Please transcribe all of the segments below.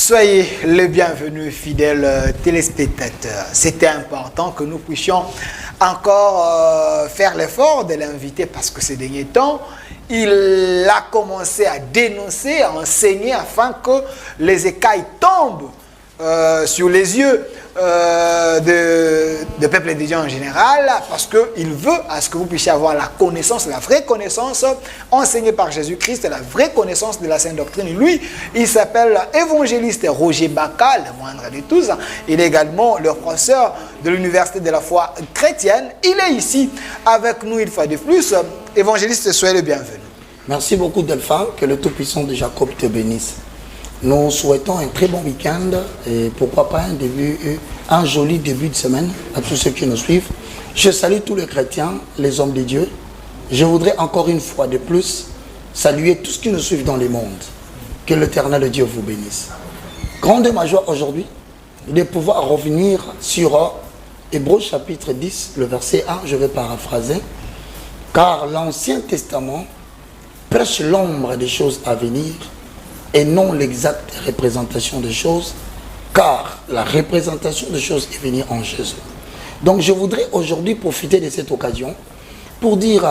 Soyez les bienvenus, fidèles téléspectateurs. C'était important que nous puissions encore faire l'effort de l'inviter parce que ces derniers temps, il a commencé à dénoncer, à enseigner afin que les écailles tombent sur les yeux de peuple et des gens en général, parce qu'il veut à ce que vous puissiez avoir la connaissance, la vraie connaissance enseignée par Jésus-Christ, la vraie connaissance de la Sainte Doctrine. Lui, il s'appelle évangéliste Roger Baka, le moindre de tous. Il est également le professeur de l'Université de la foi chrétienne. Il est ici avec nous une fois de plus. Évangéliste, soyez le bienvenu. Merci beaucoup Delphin, que le Tout-Puissant de Jacob te bénisse. Nous souhaitons un très bon week-end et pourquoi pas un joli début de semaine à tous ceux qui nous suivent. Je salue tous les chrétiens, les hommes de Dieu. Je voudrais encore une fois de plus saluer tous ceux qui nous suivent dans le monde. Que l'Éternel Dieu vous bénisse. Grande ma joie aujourd'hui de pouvoir revenir sur Hébreux chapitre 10, le verset 1, je vais paraphraser. Car l'Ancien Testament prêche l'ombre des choses à venir et non l'exacte représentation des choses, car la représentation des choses est venue en Jésus. Donc je voudrais aujourd'hui profiter de cette occasion pour dire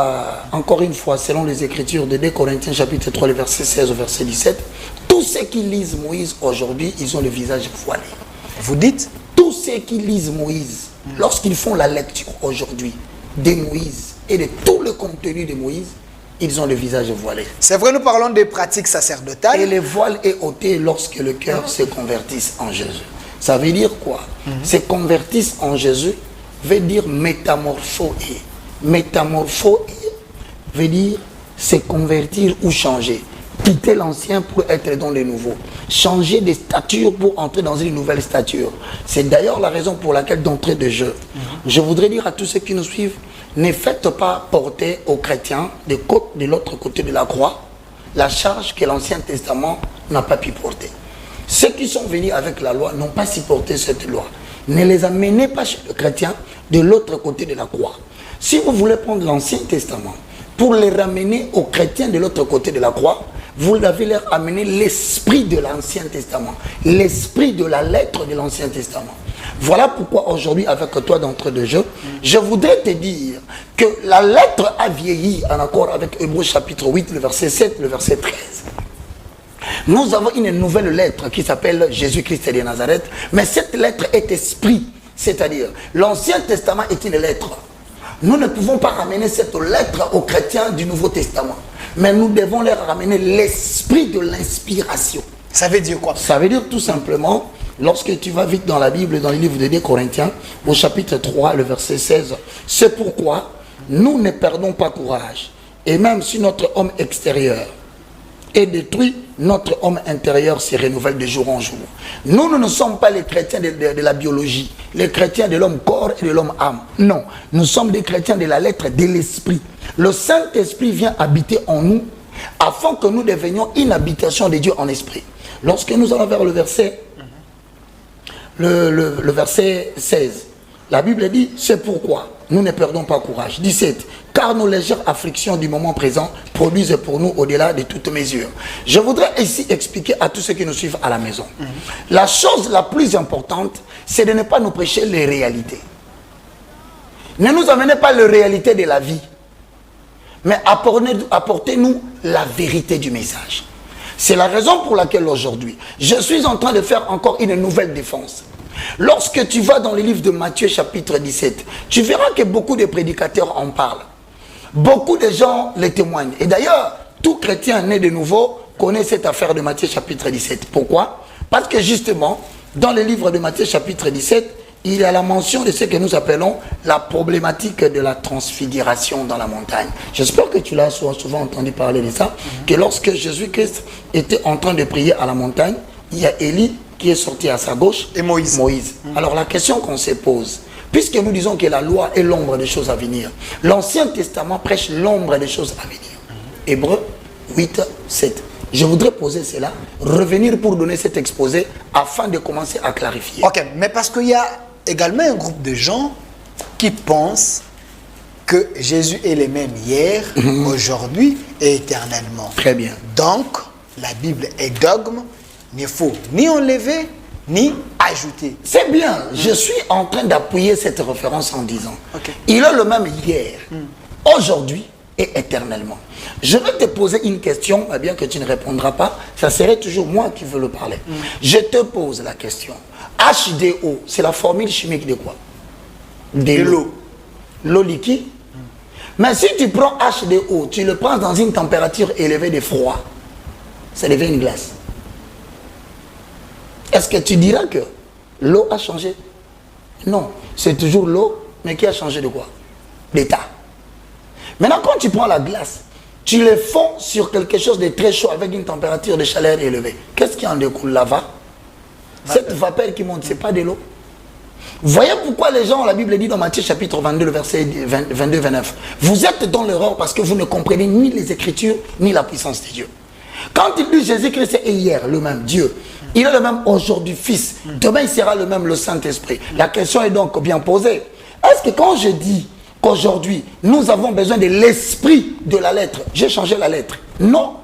encore une fois, selon les Écritures de 2 Corinthiens chapitre 3, le verset 16 au verset 17, tous ceux qui lisent Moïse aujourd'hui, ils ont le visage voilé. Vous dites? Tous ceux qui lisent Moïse, lorsqu'ils font la lecture aujourd'hui de Moïse et de tout le contenu de Moïse, ils ont le visage voilé. C'est vrai, nous parlons des pratiques sacerdotales. Et le voile est ôté lorsque le cœur se convertisse en Jésus. Ça veut dire quoi? Se convertissent en Jésus veut dire métamorphoser. Métamorphoser veut dire se convertir ou changer. Quitter l'ancien pour être dans le nouveau. Changer de stature pour entrer dans une nouvelle stature. C'est d'ailleurs la raison pour laquelle d'entrée de jeu. Je voudrais dire à tous ceux qui nous suivent, ne faites pas porter aux chrétiens de l'autre côté de la croix la charge que l'Ancien Testament n'a pas pu porter. Ceux qui sont venus avec la loi n'ont pas supporté cette loi. Ne les amenez pas chez les chrétiens de l'autre côté de la croix. Si vous voulez prendre l'Ancien Testament pour les ramener aux chrétiens de l'autre côté de la croix, vous devez leur amener l'esprit de l'Ancien Testament, l'esprit de la lettre de l'Ancien Testament. Voilà pourquoi aujourd'hui, avec toi d'entrée de jeu, je voudrais te dire que la lettre a vieilli en accord avec Hébreux chapitre 8, le verset 7, le verset 13. Nous avons une nouvelle lettre qui s'appelle Jésus-Christ de Nazareth, mais cette lettre est esprit, c'est-à-dire l'Ancien Testament est une lettre. Nous ne pouvons pas ramener cette lettre aux chrétiens du Nouveau Testament, mais nous devons leur ramener l'esprit de l'inspiration. Ça veut dire quoi? Ça veut dire tout simplement, lorsque tu vas vite dans la Bible, dans le livre de 2 Corinthiens, au chapitre 3, le verset 16, c'est pourquoi nous ne perdons pas courage. Et même si notre homme extérieur est détruit, notre homme intérieur se renouvelle de jour en jour. Nous ne sommes pas les chrétiens de la biologie, les chrétiens de l'homme corps et de l'homme âme. Non, nous sommes des chrétiens de la lettre, de l'esprit. Le Saint-Esprit vient habiter en nous afin que nous devenions une habitation de Dieu en esprit. Lorsque nous allons vers le verset, le verset 16, la Bible dit, c'est pourquoi nous ne perdons pas courage. 17, car nos légères afflictions du moment présent produisent pour nous au-delà de toute mesure. Je voudrais ici expliquer à tous ceux qui nous suivent à la maison. La chose la plus importante, c'est de ne pas nous prêcher les réalités. Ne nous amenez pas les réalités de la vie, mais apportez-nous la vérité du message. C'est la raison pour laquelle aujourd'hui, je suis en train de faire encore une nouvelle défense. Lorsque tu vas dans le livre de Matthieu chapitre 17, tu verras que beaucoup de prédicateurs en parlent. Beaucoup de gens les témoignent. Et d'ailleurs, tout chrétien né de nouveau connaît cette affaire de Matthieu chapitre 17. Pourquoi? Parce que justement, dans le livre de Matthieu chapitre 17, il y a la mention de ce que nous appelons la problématique de la transfiguration dans la montagne. J'espère que tu l'as souvent entendu parler de ça, que lorsque Jésus-Christ était en train de prier à la montagne, il y a Élie qui est sorti à sa gauche et Moïse. Alors la question qu'on se pose, puisque nous disons que la loi est l'ombre des choses à venir, l'Ancien Testament prêche l'ombre des choses à venir. Hébreux 8, 7. Je voudrais poser cela, revenir pour donner cet exposé afin de commencer à clarifier. Ok, mais parce qu'il y a également un groupe de gens qui pensent que Jésus est le même hier, aujourd'hui et éternellement. Très bien. Donc, la Bible est dogme ne faut ni enlever, ni ajouter. C'est bien, je suis en train d'appuyer cette référence en disant, il est le même hier, aujourd'hui et éternellement. Je vais te poser une question, bien que tu ne répondras pas, ça serait toujours moi qui veux le parler. Je te pose la question. H2O, c'est la formule chimique de quoi? De l'eau. L'eau liquide. Mais si tu prends H2O, tu le prends dans une température élevée de froid, ça devient une glace. Est-ce que tu diras que l'eau a changé? Non, c'est toujours l'eau, mais qui a changé de quoi? D'état. Maintenant, quand tu prends la glace, tu le fonds sur quelque chose de très chaud avec une température de chaleur élevée. Qu'est-ce qui en découle? Lava. Cette vapeur qui monte, ce n'est pas de l'eau. Voyez pourquoi les gens, la Bible dit dans Matthieu chapitre 22, le verset 22-29, vous êtes dans l'erreur parce que vous ne comprenez ni les Écritures, ni la puissance de Dieu. Quand il dit Jésus-Christ est hier le même Dieu, il est le même aujourd'hui Fils, demain il sera le même le Saint-Esprit. La question est donc bien posée. Est-ce que quand je dis qu'aujourd'hui nous avons besoin de l'esprit de la lettre, j'ai changé la lettre? Non,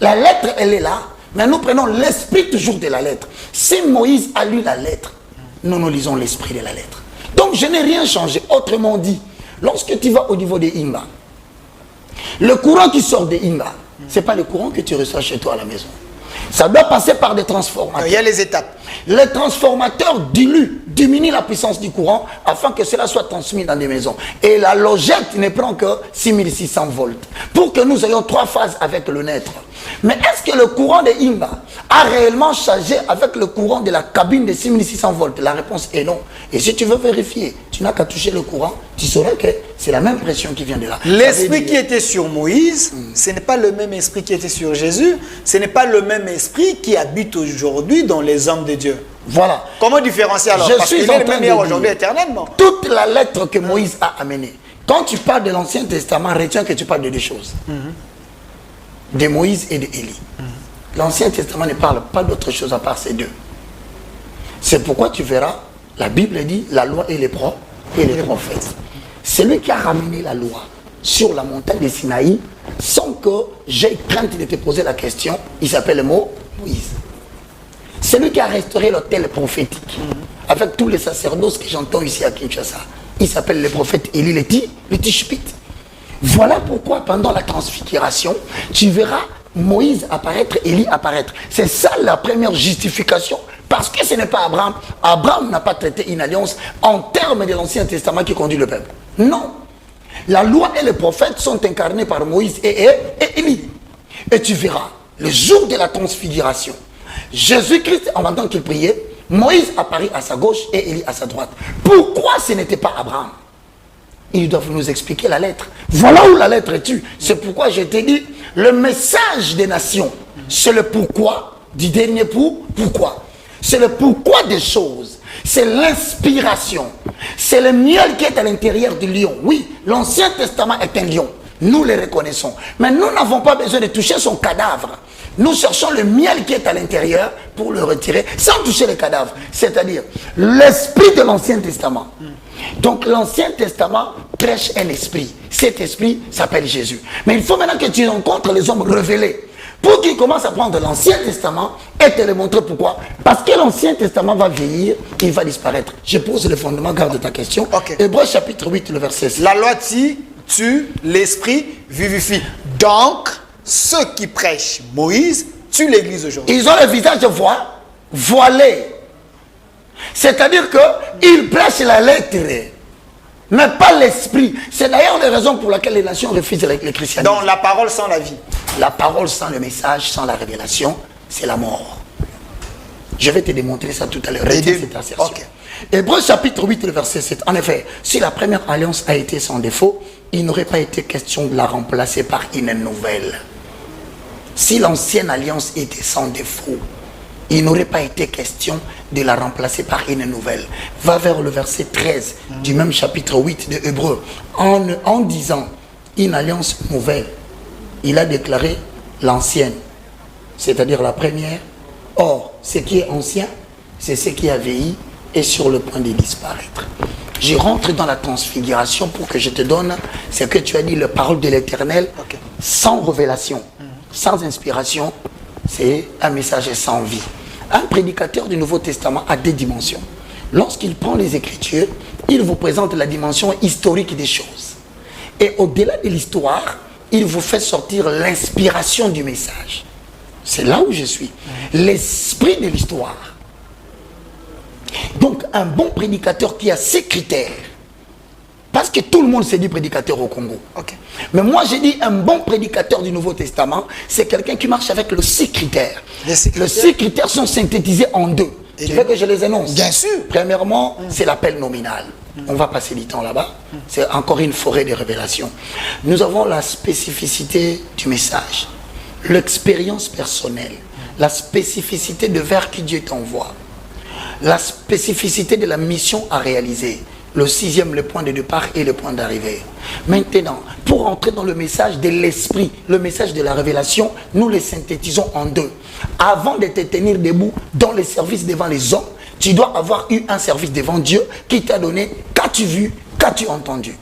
la lettre elle est là, mais nous prenons l'esprit toujours de la lettre. Si Moïse a lu la lettre, nous lisons l'esprit de la lettre. Donc je n'ai rien changé. Autrement dit, lorsque tu vas au niveau des Imba, le courant qui sort des Imba, ce n'est pas le courant que tu reçois chez toi à la maison. Ça doit passer par des transformateurs. Il y a les étapes. Les transformateurs diminuent la puissance du courant afin que cela soit transmis dans des maisons. Et la logette ne prend que 6600 volts. Pour que nous ayons 3 phases avec le naître. Mais est-ce que le courant de Imba a réellement changé avec le courant de la cabine de 6600 volts? La réponse est non. Et si tu veux vérifier, tu n'as qu'à toucher le courant, tu sauras que c'est la même pression qui vient de là. L'esprit qui était sur Moïse, ce n'est pas le même esprit qui était sur Jésus, ce n'est pas le même esprit qui habite aujourd'hui dans les hommes de Dieu. Voilà. Comment différencier alors? Parce qu'il est le même hier, aujourd'hui, éternellement. Toute la lettre que Moïse a amenée. Quand tu parles de l'Ancien Testament, retiens que tu parles de 2 choses. De Moïse et d'Élie. L'Ancien Testament ne parle pas d'autre chose à part ces 2. C'est pourquoi tu verras, la Bible dit la loi et les prophètes. Celui qui a ramené la loi sur la montagne de Sinaï, sans que j'aie crainte de te poser la question, il s'appelle le mot Moïse. Celui qui a restauré l'autel prophétique, avec tous les sacerdoces que j'entends ici à Kinshasa, il s'appelle le prophète Élie le Tishbite. Voilà pourquoi pendant la transfiguration, tu verras Moïse apparaître, Élie apparaître. C'est ça la première justification, parce que ce n'est pas Abraham. Abraham n'a pas traité une alliance en termes de l'Ancien Testament qui conduit le peuple. Non. La loi et les prophètes sont incarnés par Moïse et Élie. Et tu verras, le jour de la transfiguration, Jésus-Christ, en même temps qu'il priait, Moïse apparaît à sa gauche et Élie à sa droite. Pourquoi ce n'était pas Abraham? Ils doivent nous expliquer la lettre. Voilà où la lettre est tue. C'est pourquoi je t'ai dit, le message des nations, c'est le pourquoi du dernier pourquoi. C'est le pourquoi des choses. C'est l'inspiration. C'est le miel qui est à l'intérieur du lion. Oui, l'Ancien Testament est un lion. Nous le reconnaissons. Mais nous n'avons pas besoin de toucher son cadavre. Nous cherchons le miel qui est à l'intérieur pour le retirer sans toucher le cadavre. C'est-à-dire l'esprit de l'Ancien Testament. Donc l'Ancien Testament prêche un esprit. Cet esprit s'appelle Jésus. Mais il faut maintenant que tu rencontres les hommes révélés pour qu'ils commencent à prendre l'Ancien Testament et te le montrer pourquoi. Parce que l'Ancien Testament va vieillir, il va disparaître. Je pose le fondement, garde ta question. Hébreux chapitre 8, le verset 6. La loi tue, l'esprit vivifie. Donc, ceux qui prêchent Moïse tuent l'église aujourd'hui. Ils ont le visage voilé. C'est-à-dire qu'ils prêchent la lettre, mais pas l'esprit. C'est d'ailleurs la raison pour laquelle les nations refusent le christianisme. Donc la parole sans la vie. La parole sans le message, sans la révélation, c'est la mort. Je vais te démontrer ça tout à l'heure. Retiens cette assertion. Hébreux chapitre 8, le verset 7. En effet, si la première alliance a été sans défaut, il n'aurait pas été question de la remplacer par une nouvelle. Si l'ancienne alliance était sans défaut, il n'aurait pas été question de la remplacer par une nouvelle. Va vers le verset 13 du même chapitre 8 de Hébreux. En disant une alliance nouvelle, il a déclaré l'ancienne, c'est-à-dire la première. Or, ce qui est ancien, c'est ce qui a vieilli et sur le point de disparaître. Je rentre dans la transfiguration pour que je te donne ce que tu as dit, la parole de l'Éternel, sans révélation, sans inspiration, c'est un message sans vie. Un prédicateur du Nouveau Testament a 2 dimensions. Lorsqu'il prend les Écritures, il vous présente la dimension historique des choses. Et au-delà de l'histoire, il vous fait sortir l'inspiration du message. C'est là où je suis. L'esprit de l'histoire. Donc, un bon prédicateur qui a ces critères, parce que tout le monde s'est dit prédicateur au Congo. Okay. Mais moi, j'ai dit un bon prédicateur du Nouveau Testament, c'est quelqu'un qui marche avec les 6 critères. Les 6 critères sont synthétisés en 2. Tu veux que je les énonce? Bien sûr. Premièrement, c'est l'appel nominal. On va passer du temps là-bas. C'est encore une forêt de révélations. Nous avons la spécificité du message, l'expérience personnelle, la spécificité de vers que Dieu t'envoie, la spécificité de la mission à réaliser. Le 6e, le point de départ et le point d'arrivée. Maintenant, pour entrer dans le message de l'esprit, le message de la révélation, nous les synthétisons en 2. Avant de te tenir debout dans les services devant les hommes, tu dois avoir eu un service devant Dieu qui t'a donné qu'as-tu vu, qu'as-tu entendu.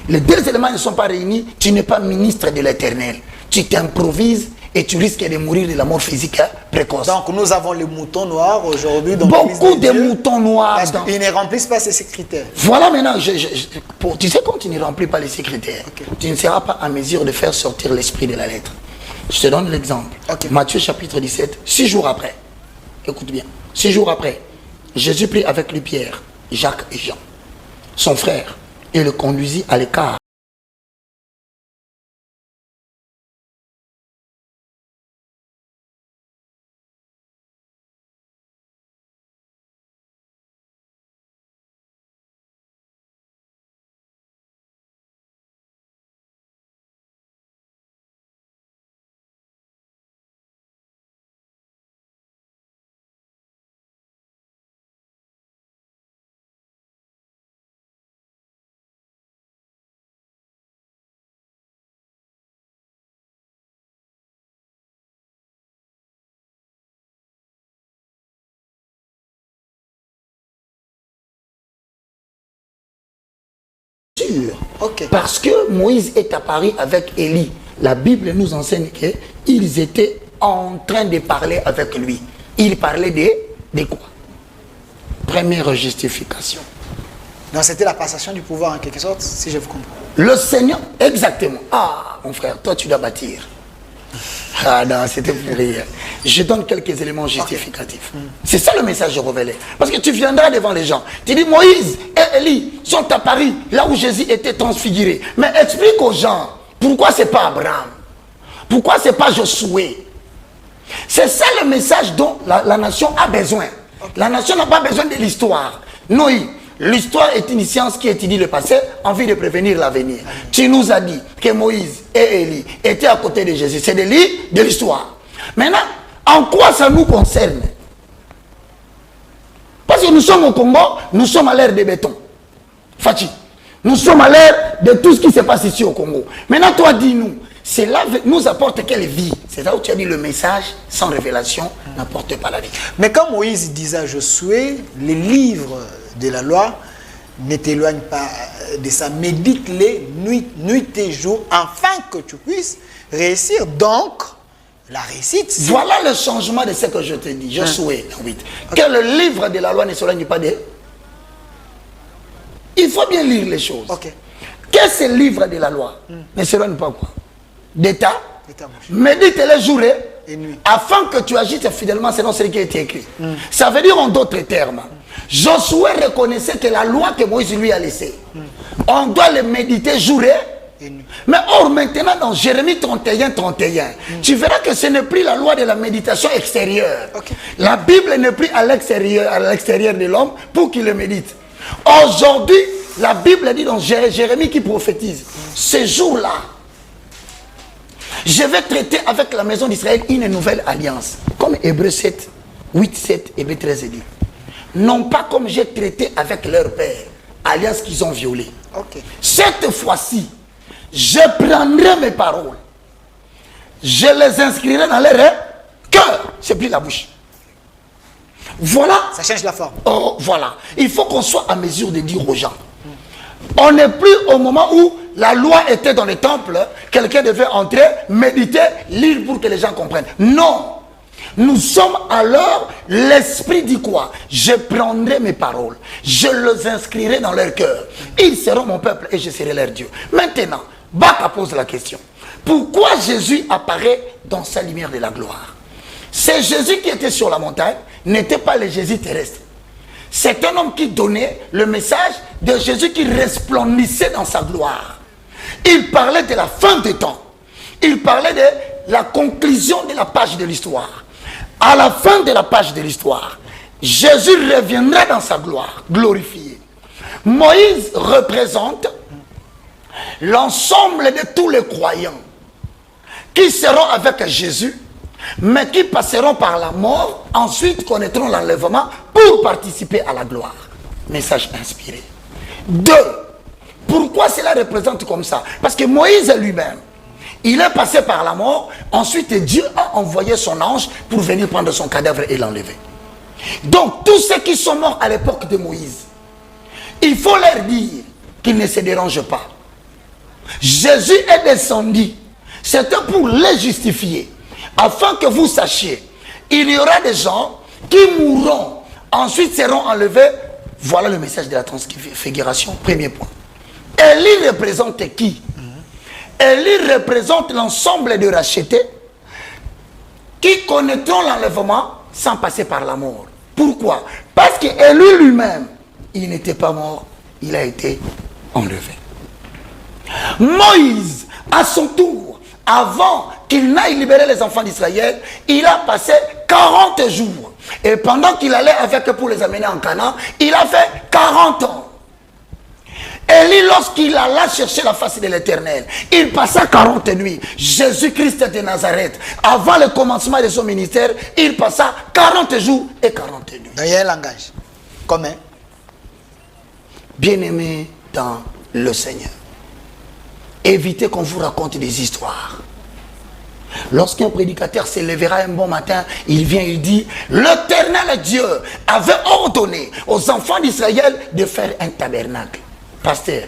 Les 2 éléments ne sont pas réunis, tu n'es pas ministre de l'Éternel. Tu t'improvises et tu risques de mourir de la mort physique précoce. Donc nous avons les moutons noirs aujourd'hui. Beaucoup de moutons noirs. Parce qu'ils ne remplissent pas ces critères. Voilà maintenant, tu sais quand tu ne remplis pas les critères, tu ne seras pas en mesure de faire sortir l'esprit de la lettre. Je te donne l'exemple. Matthieu chapitre 17, 6 jours après. Écoute bien. 6 jours après, Jésus prit avec lui Pierre, Jacques et Jean, son frère, et le conduisit à l'écart. Parce que Moïse est apparu avec Élie. La Bible nous enseigne qu'ils étaient en train de parler avec lui. Ils parlaient de quoi? Première justification. Donc c'était la passation du pouvoir en quelque sorte, si je vous comprends. Le Seigneur, exactement. Ah, mon frère, toi tu dois bâtir. Ah non, c'était pour rire. Je donne quelques éléments justificatifs. C'est ça le message révélé. Parce que tu viendras devant les gens. Tu dis Moïse et Élie sont apparus là où Jésus était transfiguré. Mais explique aux gens pourquoi c'est pas Abraham. Pourquoi c'est pas Josué. C'est ça le message dont la nation a besoin. La nation n'a pas besoin de l'histoire. Non, l'histoire est une science qui étudie le passé en vue de prévenir l'avenir. Tu nous as dit que Moïse et Élie étaient à côté de Jésus. C'est de l'histoire. Maintenant, en quoi ça nous concerne? Parce que nous sommes au Congo, nous sommes à l'ère des béton. Fatih, nous sommes à l'ère de tout ce qui se passe ici au Congo. Maintenant, toi, dis-nous, cela nous apporte quelle vie? C'est là où tu as dit le message sans révélation n'apporte pas la vie. Mais quand Moïse disait à Josué, les livres de la loi ne t'éloignent pas de ça, médite-les nuit et jour afin que tu puisses réussir. Donc, la réussite. Voilà le changement de ce que je te dis. Josué 8. Que le livre de la loi ne s'éloigne pas de. Il faut bien lire les choses. Que ce livre de la loi ne s'éloigne pas quoi? D'État. Médite-les jour et nuit. Afin que tu agisses fidèlement selon ce qui a été écrit. Ça veut dire en d'autres termes. Josué reconnaissait que la loi que Moïse lui a laissée, on doit le méditer jour et nuit. Mais or maintenant dans Jérémie 31, tu verras que ce n'est plus la loi de la méditation extérieure. La Bible n'est plus à l'extérieur de l'homme pour qu'il le médite. Aujourd'hui, la Bible dit dans Jérémie qui prophétise, ce jour-là, je vais traiter avec la maison d'Israël une nouvelle alliance. Comme Hébreux 7, 8, 7, Hébreux 13 dit. Non pas comme j'ai traité avec leur père, alliance qu'ils ont violée. Cette fois-ci, je prendrai mes paroles. Je les inscrirai dans leur cœur. C'est plus la bouche. Voilà. Ça change la forme. Oh, voilà. Il faut qu'on soit à mesure de dire aux gens. On n'est plus au moment où la loi était dans le temple. Quelqu'un devait entrer, méditer, lire pour que les gens comprennent. Non. Nous sommes alors, l'Esprit dit quoi? Je prendrai mes paroles, je les inscrirai dans leur cœur. Ils seront mon peuple et je serai leur Dieu. Maintenant, Baka pose la question. Pourquoi Jésus apparaît dans sa lumière de la gloire? C'est Jésus qui était sur la montagne, n'était pas le Jésus terrestre. C'est un homme qui donnait le message de Jésus qui resplendissait dans sa gloire. Il parlait de la fin des temps. Il parlait de la conclusion de la page de l'histoire. À la fin de la page de l'histoire, Jésus reviendra dans sa gloire, glorifié. Moïse représente l'ensemble de tous les croyants qui seront avec Jésus, mais qui passeront par la mort, ensuite connaîtront l'enlèvement pour participer à la gloire. Message inspiré. 2. Pourquoi cela représente comme ça? Parce que Moïse lui-même, il est passé par la mort, ensuite Dieu a envoyé son ange pour venir prendre son cadavre et l'enlever. Donc tous ceux qui sont morts à l'époque de Moïse, il faut leur dire qu'ils ne se dérangent pas. Jésus est descendu, c'était pour les justifier, afin que vous sachiez, il y aura des gens qui mourront, ensuite seront enlevés. Voilà le message de la transfiguration, premier point. Élie représente qui? Élie représente l'ensemble de rachetés qui connaîtront l'enlèvement sans passer par la mort. Pourquoi? Parce qu'Élie lui-même, il n'était pas mort, il a été enlevé. Moïse, à son tour, avant qu'il n'aille libérer les enfants d'Israël, il a passé 40 jours. Et pendant qu'il allait avec eux pour les amener en Canaan, il a fait 40 ans. Élie, lorsqu'il alla chercher la face de l'Éternel, il passa 40 nuits. Jésus-Christ de Nazareth, avant le commencement de son ministère, il passa 40 jours et 40 nuits. Il y a un langage. Comment? Bien-aimés dans le Seigneur, évitez qu'on vous raconte des histoires. Lorsqu'un prédicateur se lèvera un bon matin, il vient, il dit, l'Éternel Dieu avait ordonné aux enfants d'Israël de faire un tabernacle. Pasteur,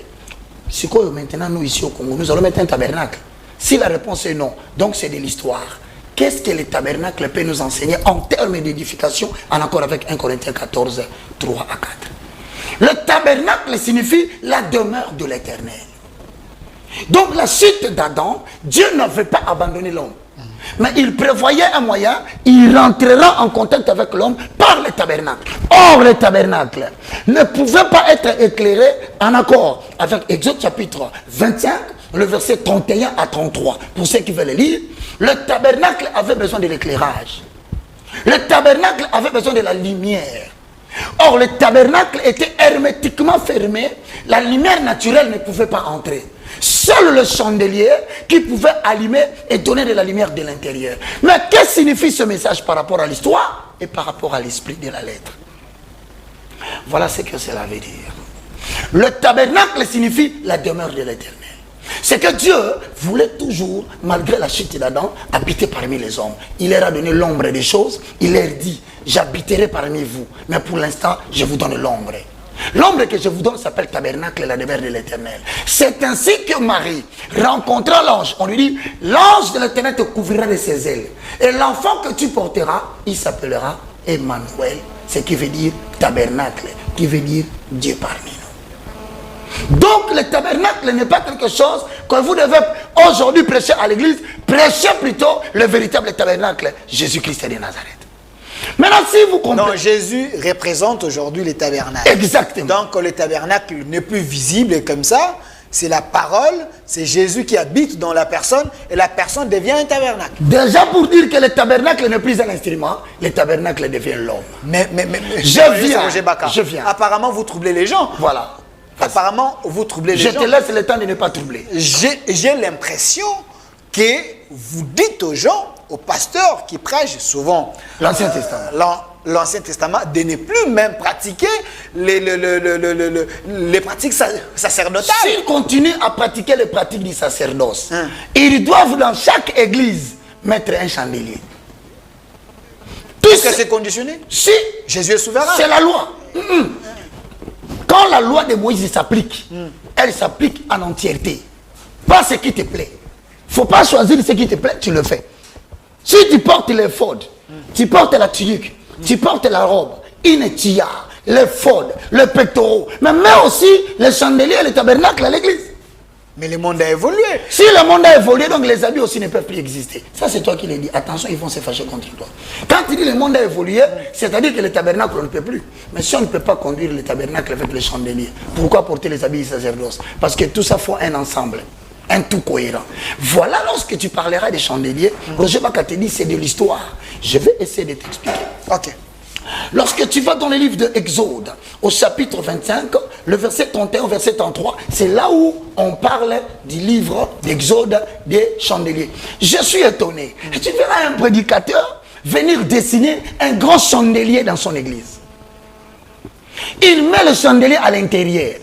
c'est quoi maintenant nous ici au Congo, nous allons mettre un tabernacle? Si la réponse est non, donc c'est de l'histoire. Qu'est-ce que le tabernacle peut nous enseigner en termes d'édification, en accord avec 1 Corinthiens 14, 3 à 4? Le tabernacle signifie la demeure de l'Éternel. Donc la chute d'Adam, Dieu n'avait pas abandonné l'homme. Mais il prévoyait un moyen, il rentrera en contact avec l'homme par le tabernacle. Or, le tabernacle ne pouvait pas être éclairé en accord avec Exode chapitre 25, le verset 31 à 33. Pour ceux qui veulent le lire, le tabernacle avait besoin de l'éclairage. Le tabernacle avait besoin de la lumière. Or, le tabernacle était hermétiquement fermé, la lumière naturelle ne pouvait pas entrer. Seul le chandelier qui pouvait allumer et donner de la lumière de l'intérieur. Mais qu'est-ce que signifie ce message par rapport à l'histoire et par rapport à l'esprit de la lettre? Voilà ce que cela veut dire. Le tabernacle signifie la demeure de l'Éternel. C'est que Dieu voulait toujours, malgré la chute d'Adam, habiter parmi les hommes. Il leur a donné l'ombre des choses. Il leur dit, j'habiterai parmi vous. Mais pour l'instant, je vous donne l'ombre. L'ombre que je vous donne s'appelle tabernacle, la demeure de l'Éternel. C'est ainsi que Marie rencontra l'ange. On lui dit, l'ange de l'Éternel te couvrira de ses ailes. Et l'enfant que tu porteras, il s'appellera Emmanuel. Ce qui veut dire tabernacle, qui veut dire Dieu parmi nous. Donc le tabernacle n'est pas quelque chose que vous devez aujourd'hui prêcher à l'église. Prêchez plutôt le véritable tabernacle, Jésus-Christ de Nazareth. Maintenant, si vous comprenez... Donc, Jésus représente aujourd'hui les tabernacles. Exactement. Donc, le tabernacle n'est plus visible comme ça. C'est la parole, c'est Jésus qui habite dans la personne et la personne devient un tabernacle. Déjà pour dire que le tabernacle n'est plus un instrument, le tabernacle devient l'homme. Mais je viens. Apparemment, vous troublez les gens. Voilà. Apparemment, vous troublez les gens. Je te laisse le temps de ne pas troubler. J'ai l'impression que vous dites aux gens, aux pasteurs qui prêchent souvent l'Ancien Testament. L'Ancien Testament, de ne plus même pratiquer les pratiques sacerdotales. S'ils continuent à pratiquer les pratiques du sacerdoce, ils doivent dans chaque église mettre un chandelier. Est-ce que c'est conditionné? Si. Jésus est souverain. C'est la loi. Quand la loi de Moïse s'applique, elle s'applique en entièreté. Pas ce qui te plaît. Il ne faut pas choisir ce qui te plaît, tu le fais. Si tu portes l'éphod, tu portes la tunique, tu portes la robe, une tiare, les faudes, les pectoraux, mais aussi les chandeliers, les tabernacles à l'église. Mais le monde a évolué. Si le monde a évolué, donc les habits aussi ne peuvent plus exister. Ça, c'est toi qui l'as dit. Attention, ils vont se fâcher contre toi. Quand tu dis le monde a évolué, c'est-à-dire que le tabernacle, on ne peut plus. Mais si on ne peut pas conduire le tabernacle avec les chandeliers, pourquoi porter les habits du sacerdoce? Parce que tout ça faut un ensemble, un tout cohérent. Voilà, lorsque tu parleras des chandeliers, Roger Baka te dit c'est de l'histoire. Je vais essayer de t'expliquer. Ok. Lorsque tu vas dans le livre de Exode, au chapitre 25, le verset 31 au verset 33, c'est là où on parle du livre d'Exode des chandeliers. Je suis étonné. Et tu verras un prédicateur venir dessiner un grand chandelier dans son église. Il met le chandelier à l'intérieur.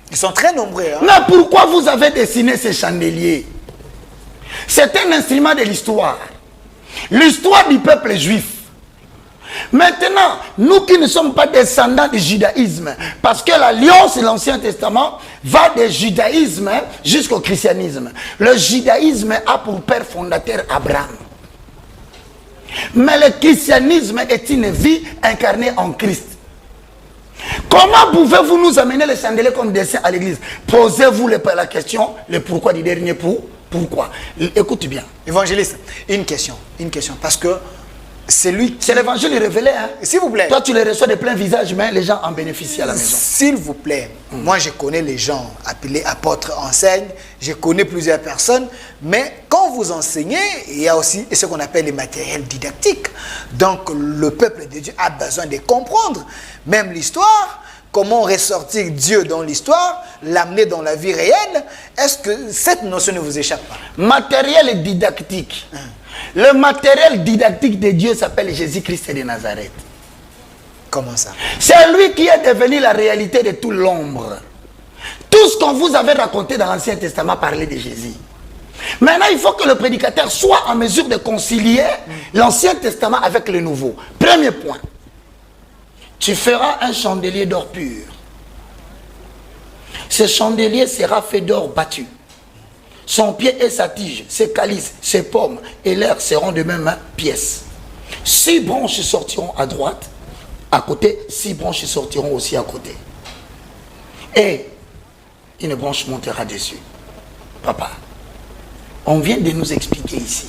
Ils sont très nombreux. Hein? Mais pourquoi vous avez dessiné ces chandeliers? C'est un instrument de l'histoire. L'histoire du peuple juif. Maintenant, nous qui ne sommes pas descendants du judaïsme, parce que l'alliance de l'Ancien Testament va du judaïsme jusqu'au christianisme. Le judaïsme a pour père fondateur Abraham. Mais le christianisme est une vie incarnée en Christ. Comment pouvez-vous nous amener les chandeliers comme dessin à l'église? Posez-vous la question, le pourquoi du dernier pourquoi. Écoute bien. Évangéliste, une question. Parce que c'est lui qui... C'est l'évangile révélé. Hein? S'il vous plaît. Toi, tu les reçois de plein visage, mais les gens en bénéficient à la maison. S'il vous plaît. Moi, je connais les gens appelés apôtres, enseignent. Je connais plusieurs personnes. Mais quand vous enseignez, il y a aussi ce qu'on appelle les matériels didactiques. Donc, le peuple de Dieu a besoin de comprendre. Même l'histoire, comment ressortir Dieu dans l'histoire, l'amener dans la vie réelle. Est-ce que cette notion ne vous échappe pas? Matériel didactique. Le matériel didactique de Dieu s'appelle Jésus-Christ de Nazareth. Comment ça? C'est lui qui est devenu la réalité de toute l'ombre. Tout ce qu'on vous avait raconté dans l'Ancien Testament parlait de Jésus. Maintenant, il faut que le prédicateur soit en mesure de concilier l'Ancien Testament avec le Nouveau. Premier point. Tu feras un chandelier d'or pur. Ce chandelier sera fait d'or battu. Son pied et sa tige, ses calices, ses pommes et l'air seront de même pièce. 6 branches sortiront à droite, à côté, 6 branches sortiront aussi à côté. Et une branche montera dessus. Papa, on vient de nous expliquer ici.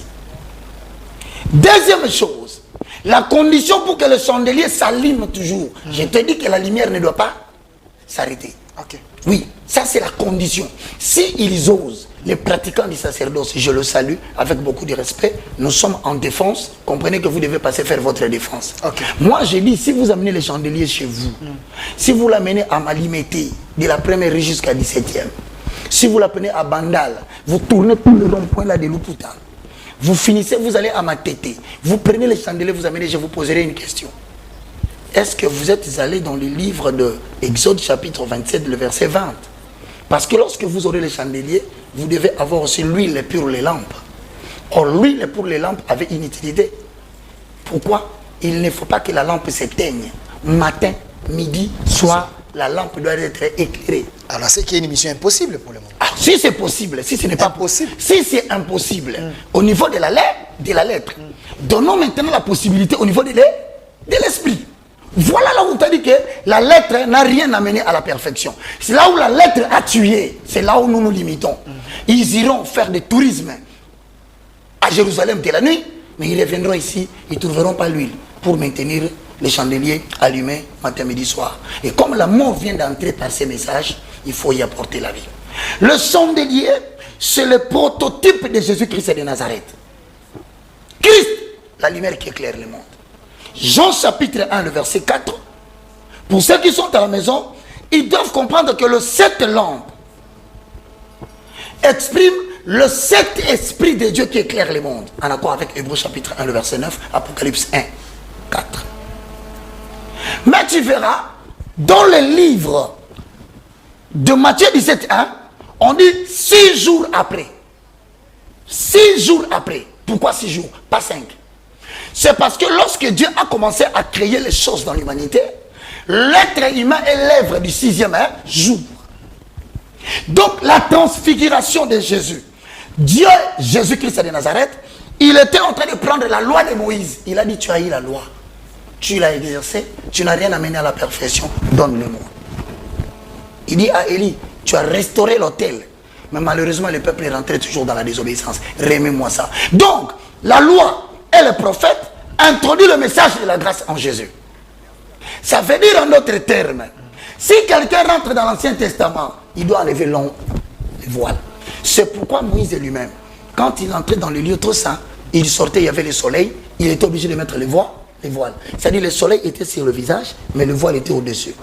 Deuxième chose, la condition pour que le chandelier s'allume toujours. Je te dis que la lumière ne doit pas s'arrêter. Ok. Oui, ça c'est la condition. S'ils osent, les pratiquants du sacerdoce, je le salue avec beaucoup de respect, nous sommes en défense, comprenez que vous devez passer faire votre défense. Okay. Moi j'ai dit, si vous amenez les chandeliers chez vous, si vous l'amenez à Malimete, de la première rue jusqu'à 17e, si vous l'amenez à Bandal, vous tournez tout le rond-point là de Luputa, vous finissez, vous allez à Matete, vous prenez les chandeliers, vous amenez, je vous poserai une question. Est-ce que vous êtes allé dans le livre de Exode chapitre 27, le verset 20? Parce que lorsque vous aurez les chandeliers, vous devez avoir aussi l'huile pour les lampes. Or, l'huile pour les lampes avait une utilité. Pourquoi? Il ne faut pas que la lampe s'éteigne. Matin, midi, soir, la lampe doit être éclairée. Alors, c'est qu'il y a une mission impossible pour le moment. Ah, si c'est possible, si ce n'est pas possible. Si c'est impossible, au niveau de la lettre, donnons maintenant la possibilité au niveau de l'esprit. Voilà là où tu as dit que la lettre n'a rien amené à la perfection. C'est là où la lettre a tué. C'est là où nous nous limitons. Ils iront faire du tourisme à Jérusalem de la nuit, mais ils reviendront ici, ils ne trouveront pas l'huile pour maintenir les chandeliers allumés matin, midi, soir. Et comme la mort vient d'entrer par ces messages, il faut y apporter la vie. Le chandelier, c'est le prototype de Jésus-Christ de Nazareth. Christ, la lumière qui éclaire le monde. Jean chapitre 1, le verset 4. Pour ceux qui sont à la maison, ils doivent comprendre que le 7 lampes exprime le 7 esprits de Dieu qui éclaire le monde. En accord avec Hébreux chapitre 1, le verset 9, Apocalypse 1, 4. Mais tu verras, dans le livre de Matthieu 17, 1, on dit 6 jours après. 6 jours après. Pourquoi 6 jours? Pas 5. C'est parce que lorsque Dieu a commencé à créer les choses dans l'humanité, l'être humain est l'œuvre du 6e jour. Donc la transfiguration de Jésus, Dieu, Jésus-Christ de Nazareth, Il était en train de prendre la loi de Moïse. Il a dit, tu as eu la loi. Tu l'as exercée. Tu n'as rien amené à la perfection. Donne-le-moi. Il dit à Élie, tu as restauré l'autel. Mais malheureusement, le peuple est rentré toujours dans la désobéissance. Remets-moi ça. Donc, la loi et le prophète introduisent le message de la grâce en Jésus. Ça veut dire en d'autres termes, si quelqu'un rentre dans l'Ancien Testament, il doit enlever le voile. C'est pourquoi Moïse lui-même, quand il entrait dans le lieu trop saint, il sortait, il y avait le soleil, il était obligé de mettre les voiles. C'est-à-dire le soleil était sur le visage, mais le voile était au-dessus.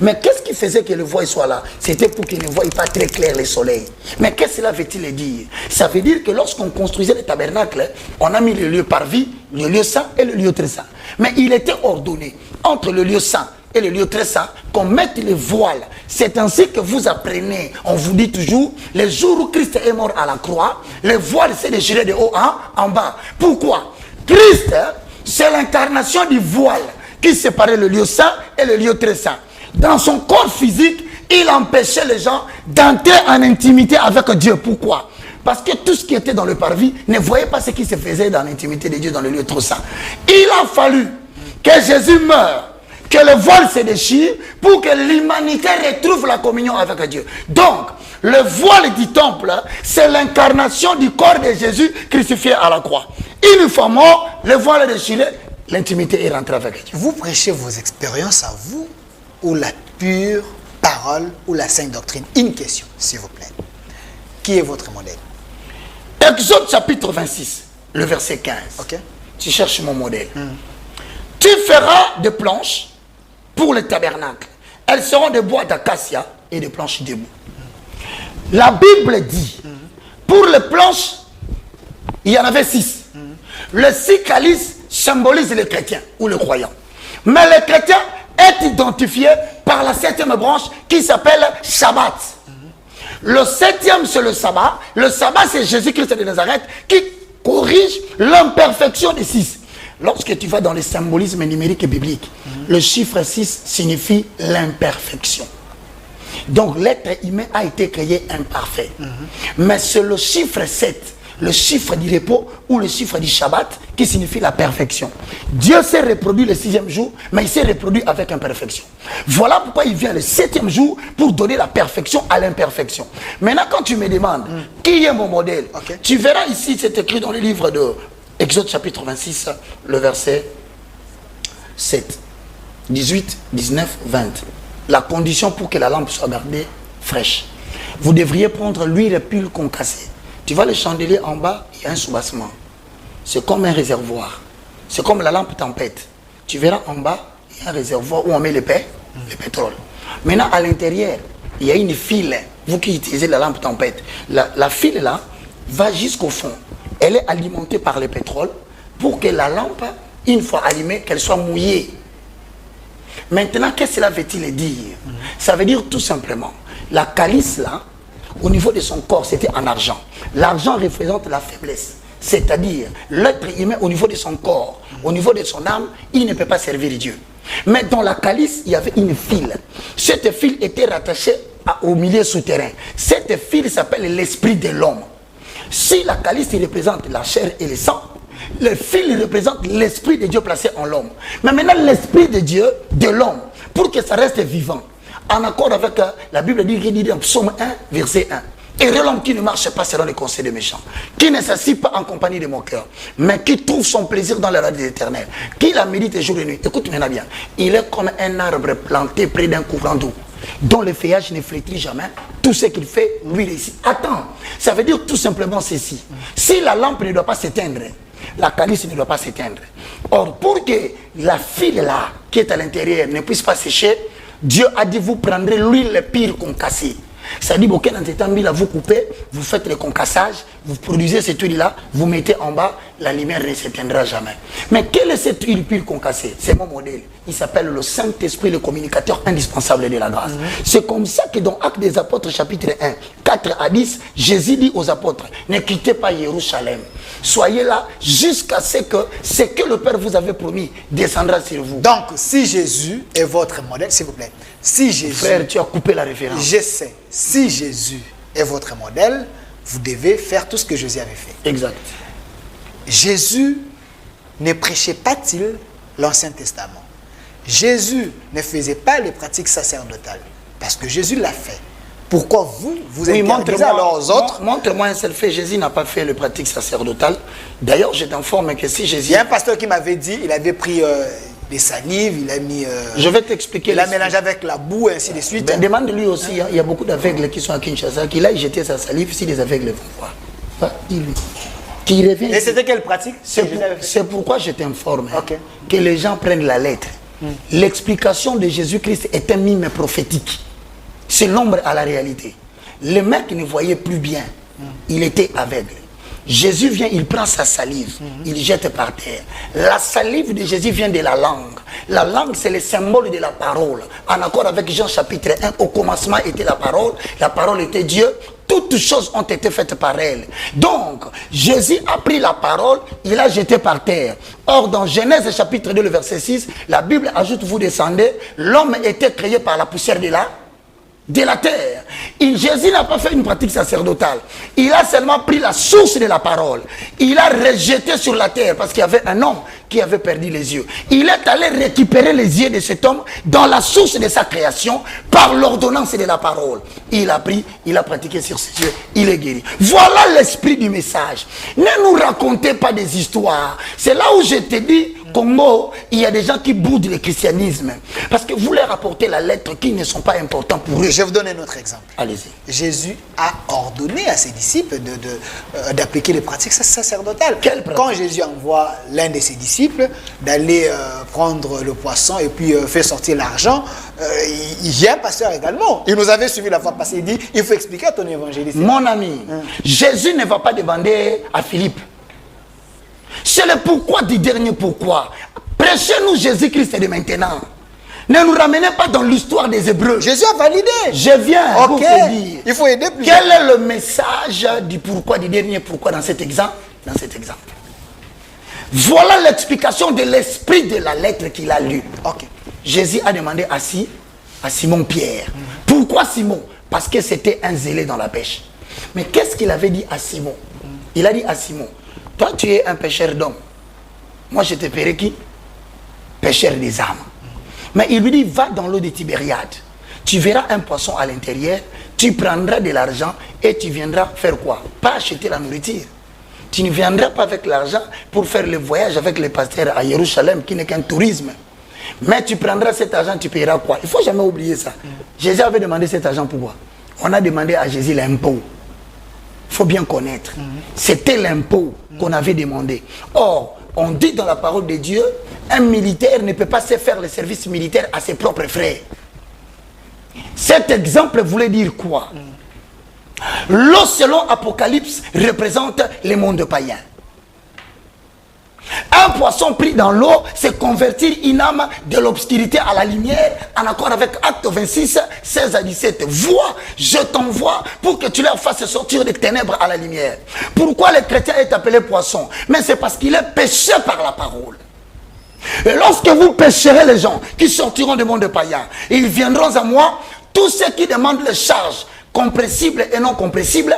Mais qu'est-ce qui faisait que le voile soit là? C'était pour qu'il ne voie pas très clair le soleil. Mais qu'est-ce que cela veut-il dire? Ça veut dire que lorsqu'on construisait le tabernacle, on a mis le lieu parvis, le lieu saint et le lieu très saint. Mais il était ordonné entre le lieu saint et le lieu très saint qu'on mette les voiles. C'est ainsi que vous apprenez, on vous dit toujours, les jours où Christ est mort à la croix, les voiles s'est déchiré de haut en bas. Pourquoi? Christ, c'est l'incarnation du voile qui séparait le lieu saint et le lieu très saint. Dans son corps physique, il empêchait les gens d'entrer en intimité avec Dieu. Pourquoi? Parce que tout ce qui était dans le parvis ne voyait pas ce qui se faisait dans l'intimité de Dieu dans le lieu trop saint. Il a fallu que Jésus meure, que le voile se déchire pour que l'humanité retrouve la communion avec Dieu. Donc, le voile du temple, c'est l'incarnation du corps de Jésus crucifié à la croix. Une fois mort, le voile est déchiré, l'intimité est rentrée avec Dieu. Vous prêchez vos expériences à vous ou la pure parole ou la sainte doctrine? Une question, s'il vous plaît. Qui est votre modèle? Exode chapitre 26, le verset 15. Okay. Tu cherches mon modèle. Tu feras des planches pour le tabernacle. Elles seront de bois d'acacia et de planches debout. La Bible dit, pour les planches, il y en avait 6. Le 6 calices symbolise les chrétiens ou les croyants. Mais le chrétien est identifié par la 7e branche qui s'appelle Shabbat. Le 7e, c'est le sabbat. Le sabbat, c'est Jésus-Christ de Nazareth qui corrige l'imperfection des 6. Lorsque tu vas dans le symbolisme numérique et biblique, le chiffre 6 signifie l'imperfection. Donc l'être humain a été créé imparfait. Mais c'est le chiffre 7, le chiffre du repos ou le chiffre du Shabbat qui signifie la perfection. Dieu s'est reproduit le 6e jour, mais il s'est reproduit avec imperfection. Voilà pourquoi il vient le 7e jour pour donner la perfection à l'imperfection. Maintenant, quand tu me demandes qui est mon modèle, tu verras ici, c'est écrit dans le livre de Exode chapitre 26, le verset 7, 18, 19, 20. La condition pour que la lampe soit gardée fraîche. Vous devriez prendre l'huile pure concassée. Tu vois le chandelier en bas, il y a un soubassement. C'est comme un réservoir. C'est comme la lampe tempête. Tu verras en bas, il y a un réservoir où on met le pétrole. Maintenant, à l'intérieur, il y a une file. Vous qui utilisez la lampe tempête, la file là va jusqu'au fond. Elle est alimentée par le pétrole pour que la lampe, une fois allumée, qu'elle soit mouillée. Maintenant, qu'est-ce que cela veut-il dire? Ça veut dire tout simplement, la calice là, au niveau de son corps, c'était en argent. L'argent représente la faiblesse. C'est-à-dire, l'être humain, au niveau de son corps, au niveau de son âme, il ne peut pas servir Dieu. Mais dans la calice, il y avait une file. Cette file était rattachée au milieu souterrain. Cette file s'appelle l'esprit de l'homme. Si la calice représente la chair et le sang, le fil représente l'esprit de Dieu placé en l'homme. Mais maintenant, l'esprit de Dieu, de l'homme, pour que ça reste vivant, en accord avec la Bible dit dans Psaume 1, verset 1. Heureux l'homme qui ne marche pas selon les conseils des méchants, qui ne s'assied pas en compagnie de mon cœur, mais qui trouve son plaisir dans la loi de l'Éternel, qui la médite jour et nuit. Écoute maintenant bien, il est comme un arbre planté près d'un courant d'eau, dont le feuillage ne flétrit jamais. Tout ce qu'il fait, lui réussit. Attends, ça veut dire tout simplement ceci. Si la lampe ne doit pas s'éteindre, la calice ne doit pas s'éteindre. Or, pour que la file là, qui est à l'intérieur, ne puisse pas sécher, Dieu a dit, vous prendrez l'huile pire concassée. Ça dit, ok, dans cet là, vous coupez, vous faites le concassage, vous produisez cette huile-là, vous mettez en bas, la lumière ne s'éteindra jamais. Mais quelle est cette huile pure concassée? C'est mon modèle. Il s'appelle le Saint-Esprit, le communicateur indispensable de la grâce. C'est comme ça que dans Actes des Apôtres, chapitre 1, 4 à 10, Jésus dit aux apôtres, ne quittez pas Jérusalem. Soyez là jusqu'à ce que le Père vous avait promis descendra sur vous. Donc, si Jésus est votre modèle, s'il vous plaît, si Jésus... Frère, tu as coupé la référence. Je sais. Si Jésus est votre modèle, vous devez faire tout ce que Jésus avait fait. Exact. Jésus ne prêchait pas-il l'Ancien Testament? Jésus ne faisait pas les pratiques sacerdotales. Parce que Jésus l'a fait. Pourquoi vous interdisez alors aux autres? Montre-moi un seul fait. Jésus n'a pas fait les pratiques sacerdotales. D'ailleurs, je t'informe que si Jésus... Il y a un pasteur qui m'avait dit, il avait pris des salives, il a mis... je vais t'expliquer. Il a mélangé avec la boue, ainsi de suite. Ben, demande-lui aussi, hein, il y a beaucoup d'aveugles qui sont à Kinshasa, qu'il a jeté sa salive si les aveugles vont voir. Va, dis-lui. Qu'il revienne. Et c'était quelle pratique? C'est pourquoi je t'informe que les gens prennent la lettre. L'explication de Jésus-Christ est un mime prophétique. C'est l'ombre à la réalité. Le mec ne voyait plus bien. Il était aveugle. Jésus vient, il prend sa salive, il jette par terre. La salive de Jésus vient de la langue. La langue, c'est le symbole de la parole. En accord avec Jean chapitre 1, au commencement était la parole était Dieu. Toutes choses ont été faites par elle. Donc, Jésus a pris la parole, il a jeté par terre. Or, dans Genèse chapitre 2, le verset 6, la Bible ajoute, vous descendez, l'homme était créé par la poussière de la terre. Jésus n'a pas fait une pratique sacerdotale. Il a seulement pris la source de la parole. Il a rejeté sur la terre parce qu'il y avait un homme qui avait perdu les yeux. Il est allé récupérer les yeux de cet homme dans la source de sa création par l'ordonnance de la parole. Il a pris, il a pratiqué sur ses yeux, il est guéri. Voilà l'esprit du message. Ne nous racontez pas des histoires. C'est là où je te dis, Congo, il y a des gens qui boudent le christianisme parce que vous leur apportez la lettre qui ne sont pas importants pour eux. Je vais vous donner un autre exemple. Allez-y. Jésus a ordonné à ses disciples d'appliquer les pratiques sacerdotales. Quand Jésus envoie l'un de ses disciples d'aller prendre le poisson et puis faire sortir l'argent, il y a un pasteur également. Il nous avait suivi la fois passée, il dit, il faut expliquer à ton évangéliste. Mon ami, Jésus ne va pas demander à Philippe. C'est le pourquoi du dernier pourquoi. Prêchez-nous Jésus-Christ de maintenant. Ne nous ramenez pas dans l'histoire des Hébreux. Jésus a validé. Je viens pour te dire. Il faut aider plus. Quel est le message du pourquoi, du dernier pourquoi dans cet exemple? Voilà l'explication de l'esprit de la lettre qu'il a lue. Jésus a demandé à Simon Pierre. Pourquoi Simon? Parce que c'était un zélé dans la pêche. Mais qu'est-ce qu'il avait dit à Simon? Il a dit à Simon, toi tu es un pêcheur d'hommes. Moi je te paierai qui? Pêcheur des âmes. Mais il lui dit, va dans l'eau de Tibériade. Tu verras un poisson à l'intérieur, tu prendras de l'argent et tu viendras faire quoi? Pas acheter la nourriture. Tu ne viendras pas avec l'argent pour faire le voyage avec les pasteurs à Jérusalem qui n'est qu'un tourisme. Mais tu prendras cet argent, tu paieras quoi? Il ne faut jamais oublier ça. Jésus avait demandé cet argent pourquoi? On a demandé à Jésus l'impôt. Il faut bien connaître. C'était l'impôt qu'on avait demandé. Or, on dit dans la parole de Dieu, un militaire ne peut pas se faire le service militaire à ses propres frères. Cet exemple voulait dire quoi? L'eau selon Apocalypse représente les mondes païens. Un poisson pris dans l'eau, c'est convertir une âme de l'obscurité à la lumière, en accord avec Acte 26, 16 à 17. Vois, je t'envoie pour que tu leur fasses sortir des ténèbres à la lumière. Pourquoi le chrétien est appelé poisson? Mais c'est parce qu'il est péché par la parole. Et lorsque vous pécherez les gens qui sortiront du monde païen, ils viendront à moi, tous ceux qui demandent les charges compressibles et non compressibles,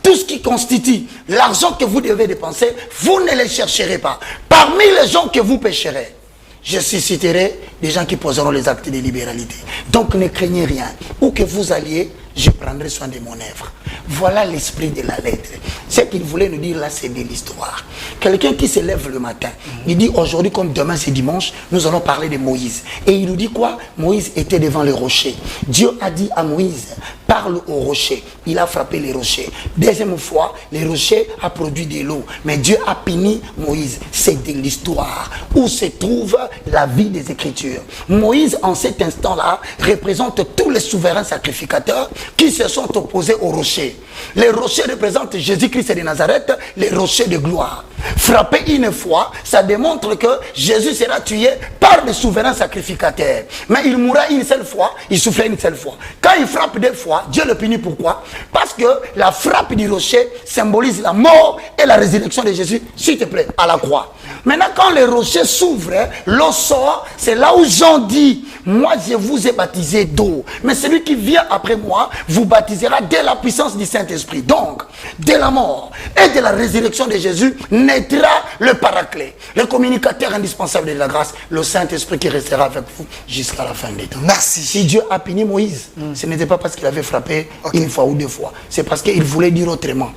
tout ce qui constitue l'argent que vous devez dépenser, vous ne les chercherez pas. Parmi les gens que vous pécherez, je susciterai des gens qui poseront les actes de libéralité. Donc ne craignez rien. Où que vous alliez, je prendrai soin de mon œuvre. Voilà l'esprit de la lettre. Ce qu'il voulait nous dire là, c'est de l'histoire. Quelqu'un qui se lève le matin, il dit aujourd'hui comme demain c'est dimanche, nous allons parler de Moïse. Et il nous dit quoi? Moïse était devant le rocher. Dieu a dit à Moïse, parle au rocher. Il a frappé les rochers. Deuxième fois, les rochers a produit de l'eau. Mais Dieu a puni Moïse. C'est de l'histoire où se trouve la vie des Écritures. Moïse, en cet instant-là, représente tous les souverains sacrificateurs qui se sont opposés au rocher. Les rochers représentent Jésus-Christ de Nazareth, les rochers de gloire. Frapper une fois, ça démontre que Jésus sera tué par des souverains sacrificateurs. Mais il mourra une seule fois, il souffrait une seule fois. Quand il frappe deux fois, Dieu le punit. Pourquoi? Parce que la frappe du rocher symbolise la mort et la résurrection de Jésus, s'il te plaît, à la croix. Maintenant, quand le rocher s'ouvre, l'eau sort, c'est là où Jean dit, moi je vous ai baptisé d'eau, mais celui qui vient après moi vous baptisera de la puissance du Saint-Esprit. Donc, de la mort et de la résurrection de Jésus ne naîtra le Paraclet, le communicateur indispensable de la grâce, le Saint-Esprit qui restera avec vous jusqu'à la fin des temps. Merci. Si Dieu a puni Moïse, ce n'était pas parce qu'il avait frappé une fois ou deux fois. C'est parce qu'il voulait dire autrement.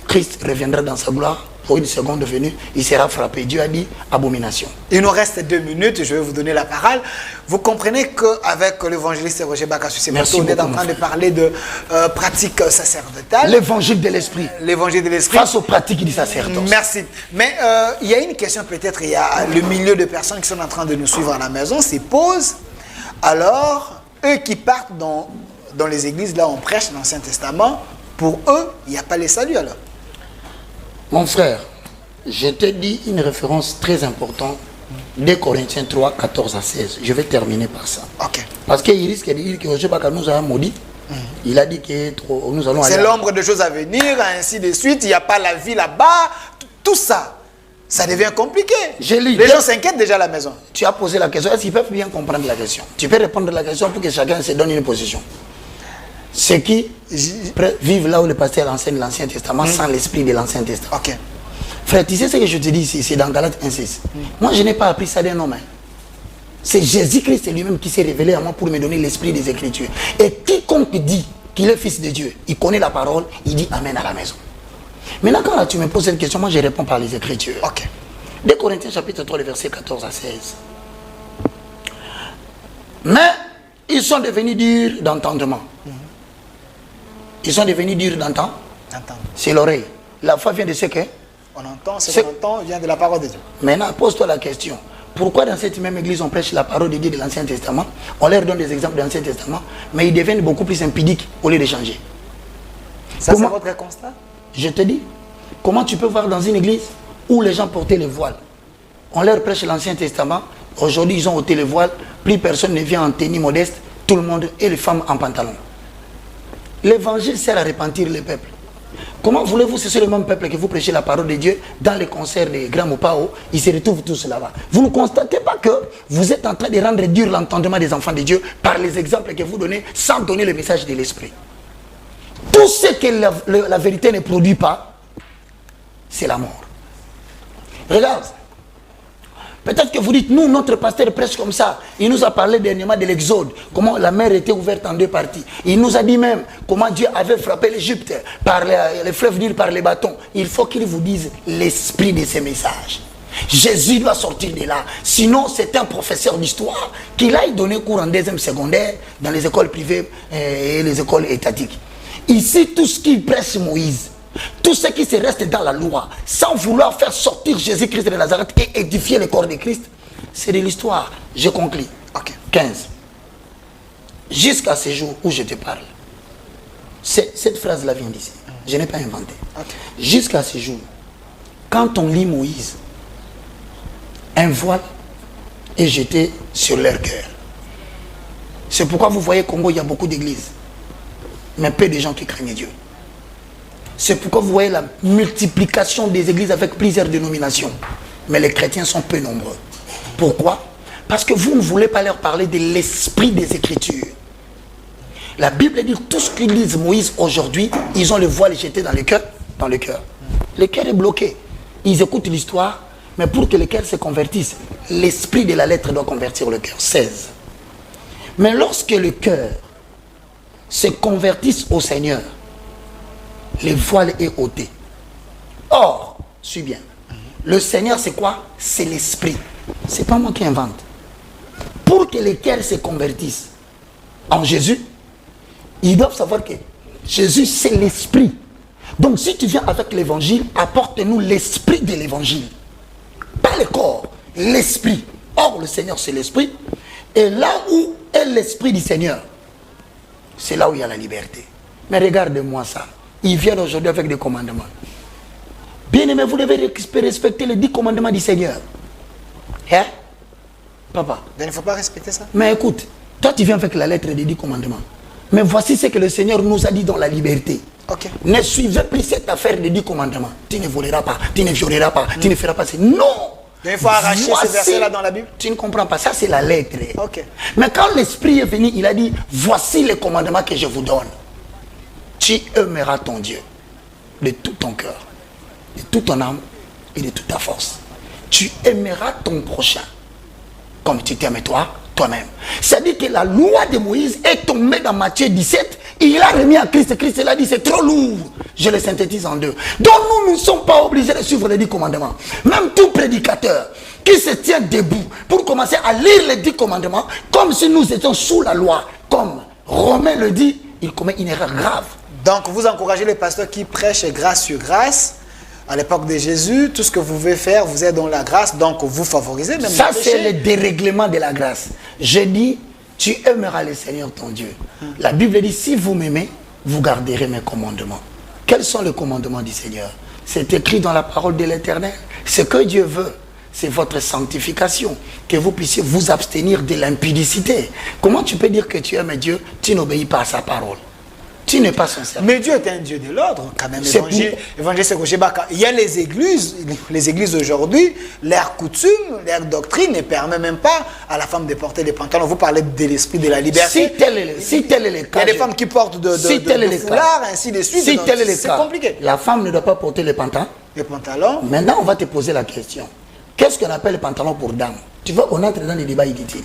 Christ reviendra dans sa gloire. Pour une seconde venue, il sera frappé. Dieu a dit abomination. Il nous reste 2 minutes, je vais vous donner la parole. Vous comprenez qu'avec l'évangéliste Roger Bakassus, on est en train de parler de pratiques sacerdotales. L'évangile de l'esprit. L'évangile de l'esprit. Face aux pratiques du sacerdoce. Merci. Mais il y a une question peut-être, il y a le milieu de personnes qui sont en train de nous suivre à la maison, c'est pose. Alors, eux qui partent dans les églises, là on prêche l'Ancien Testament, pour eux, il n'y a pas les saluts alors. Mon frère, je te dis une référence très importante, 2 Corinthiens 3, 14 à 16. Je vais terminer par ça. Ok. Parce qu'il risque de dire que Roger Baka nous a maudit. Il a dit que nous allons aller... C'est l'ombre de choses à venir, ainsi de suite. Il n'y a pas la vie là-bas. Tout ça, ça devient compliqué. Les gens s'inquiètent déjà à la maison. Tu as posé la question. Est-ce qu'ils peuvent bien comprendre la question? Tu peux répondre à la question pour que chacun se donne une position. Ceux qui vivent là où le pasteur enseigne l'Ancien Testament sans l'esprit de l'Ancien Testament. Ok. Frère, tu sais ce que je te dis ici, c'est dans Galates 1:6. Moi, je n'ai pas appris ça d'un homme. C'est Jésus-Christ lui-même qui s'est révélé à moi pour me donner l'esprit des Écritures. Et quiconque dit qu'il est fils de Dieu, il connaît la parole, il dit Amen à la maison. Maintenant, quand là, tu me poses cette question, moi, je réponds par les Écritures. Ok. 2 Corinthiens chapitre 3, les versets 14 à 16. Mais ils sont devenus durs d'entendement. Ils sont devenus durs d'entendre. C'est l'oreille. La foi vient de ce que on entend, ce qu'on entend vient de la parole de Dieu. Maintenant, pose-toi la question. Pourquoi dans cette même église on prêche la parole de Dieu de l'Ancien Testament? On leur donne des exemples de l'Ancien Testament, mais ils deviennent beaucoup plus impudiques au lieu de changer. Ça, c'est votre constat? Je te dis, comment tu peux voir dans une église où les gens portaient le voile? On leur prêche l'Ancien Testament. Aujourd'hui, ils ont ôté le voile. Plus personne ne vient en tenue modeste. Tout le monde et les femmes en pantalon. L'évangile sert à repentir le peuple. Comment voulez-vous cesser le même peuple que vous prêchez la parole de Dieu dans les concerts des Grands Mopao? Ils se retrouvent tous là-bas. Vous ne constatez pas que vous êtes en train de rendre dur l'entendement des enfants de Dieu par les exemples que vous donnez sans donner le message de l'esprit. Tout ce que la vérité ne produit pas, c'est la mort. Regarde. Peut-être que vous dites, nous, notre pasteur prêche comme ça. Il nous a parlé dernièrement de l'Exode, comment la mer était ouverte en 2 parties. Il nous a dit même comment Dieu avait frappé l'Égypte par les fleuves Nil, par les bâtons. Il faut qu'il vous dise l'esprit de ces messages. Jésus doit sortir de là. Sinon, c'est un professeur d'histoire qui aille donner cours en 2e secondaire dans les écoles privées et les écoles étatiques. Ici, tout ce qui prêche Moïse, tout ce qui se reste dans la loi, sans vouloir faire sortir Jésus-Christ de Nazareth et édifier le corps de Christ, c'est de l'histoire. Je conclue. Okay. 15. Jusqu'à ce jour où je te parle. Cette phrase-là vient d'ici. Je n'ai pas inventé. Okay. Jusqu'à ce jour, quand on lit Moïse, un voile est jeté sur leur cœur. C'est pourquoi vous voyez qu'au Congo, il y a beaucoup d'églises, mais peu de gens qui craignent Dieu. C'est pourquoi vous voyez la multiplication des églises avec plusieurs dénominations. Mais les chrétiens sont peu nombreux. Pourquoi? Parce que vous ne voulez pas leur parler de l'esprit des Écritures. La Bible dit que tout ce qu'ils lisent Moïse aujourd'hui, ils ont le voile jeté dans le cœur. Le cœur est bloqué. Ils écoutent l'histoire, mais pour que le cœur se convertisse, l'esprit de la lettre doit convertir le cœur. 16. Mais lorsque le cœur se convertisse au Seigneur, le voile est ôté. Or, suis bien. Le Seigneur, c'est quoi? C'est l'esprit. C'est pas moi qui invente. Pour que les cœurs se convertissent en Jésus, ils doivent savoir que Jésus, c'est l'esprit. Donc, si tu viens avec l'évangile, apporte-nous l'esprit de l'évangile. Pas le corps, l'esprit. Or, le Seigneur, c'est l'esprit. Et là où est l'esprit du Seigneur, c'est là où il y a la liberté. Mais regarde-moi ça. Ils viennent aujourd'hui avec des commandements. Bien aimé, vous devez respecter les 10 commandements du Seigneur. Hein? Papa. Il ne faut pas respecter ça. Mais écoute, toi tu viens avec la lettre des 10 commandements. Mais voici ce que le Seigneur nous a dit dans la liberté. Okay. Ne suivez plus cette affaire des 10 commandements. Tu ne voleras pas, tu ne violeras pas, tu ne feras pas ça. Non! Il faut arracher ce verset-là dans la Bible. Tu ne comprends pas, ça c'est la lettre. Okay. Mais quand l'Esprit est venu, il a dit, voici les commandements que je vous donne. Tu aimeras ton Dieu de tout ton cœur, de toute ton âme et de toute ta force. Tu aimeras ton prochain comme tu t'aimes toi-même. C'est-à-dire que la loi de Moïse est tombée dans Matthieu 17. Il a remis à Christ. Christ l'a dit, c'est trop lourd. Je le synthétise en deux. Donc nous ne sommes pas obligés de suivre les 10 commandements. Même tout prédicateur qui se tient debout pour commencer à lire les 10 commandements, comme si nous étions sous la loi, comme Romain le dit, il commet une erreur grave. Donc vous encouragez les pasteurs qui prêchent grâce sur grâce. À l'époque de Jésus, tout ce que vous pouvez faire, vous êtes dans la grâce, donc vous favorisez même ça, le péché. c'est le dérèglement de la grâce. Je dis, tu aimeras le Seigneur ton Dieu. La Bible dit, si vous m'aimez, vous garderez mes commandements. Quels sont les commandements du Seigneur? C'est écrit dans la parole de l'Éternel. Ce que Dieu veut, c'est votre sanctification, que vous puissiez vous abstenir de l'impudicité. Comment tu peux dire que tu aimes Dieu, tu n'obéis pas à sa parole? Tu n'es pas sincère. Mais Dieu est un Dieu de l'ordre, quand même. Évangile Roger Baka. Il y a les églises aujourd'hui, leur coutume, leur doctrine ne permet même pas à la femme de porter des pantalons. Vous parlez de l'esprit de la liberté. Si tel est le cas. Il y a des femmes qui portent de foulards, ainsi de suite. Si tel est le cas, c'est compliqué. La femme ne doit pas porter les pantalons. Les pantalons. Maintenant, on va te poser la question. Qu'est-ce qu'on appelle les pantalons pour dames? Tu vois, on entre dans des débats inutiles.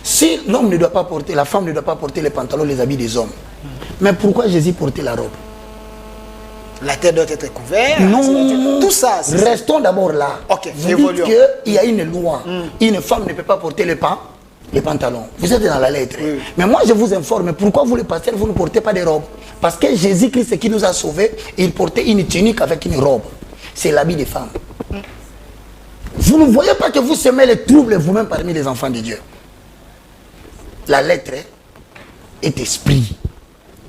Si l'homme ne doit pas porter, la femme ne doit pas porter les pantalons, les habits des hommes. Mais pourquoi Jésus portait la robe? La tête doit être couverte. Non, tout ça. Restons d'abord là. Ok, vous dites qu'il y a une loi. Une femme ne peut pas porter les pantalons. Vous êtes dans la lettre. Oui. Mais moi, je vous informe, pourquoi vous, les pasteurs, vous ne portez pas des robes? Parce que Jésus-Christ, qui nous a sauvés, il portait une tunique avec une robe. C'est l'habit des femmes. Vous ne voyez pas que vous semez les troubles vous-même parmi les enfants de Dieu. La lettre est esprit.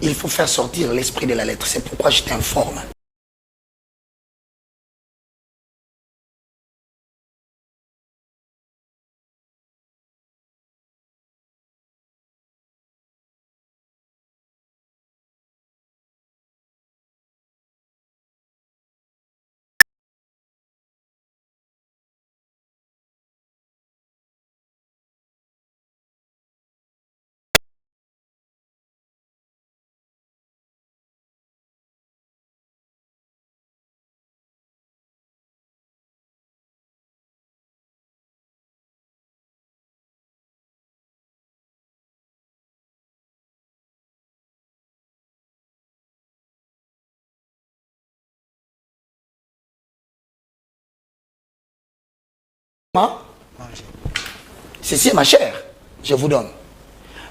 Il faut faire sortir l'esprit de la lettre. C'est pourquoi je t'informe. Ceci est ma chair, je vous donne.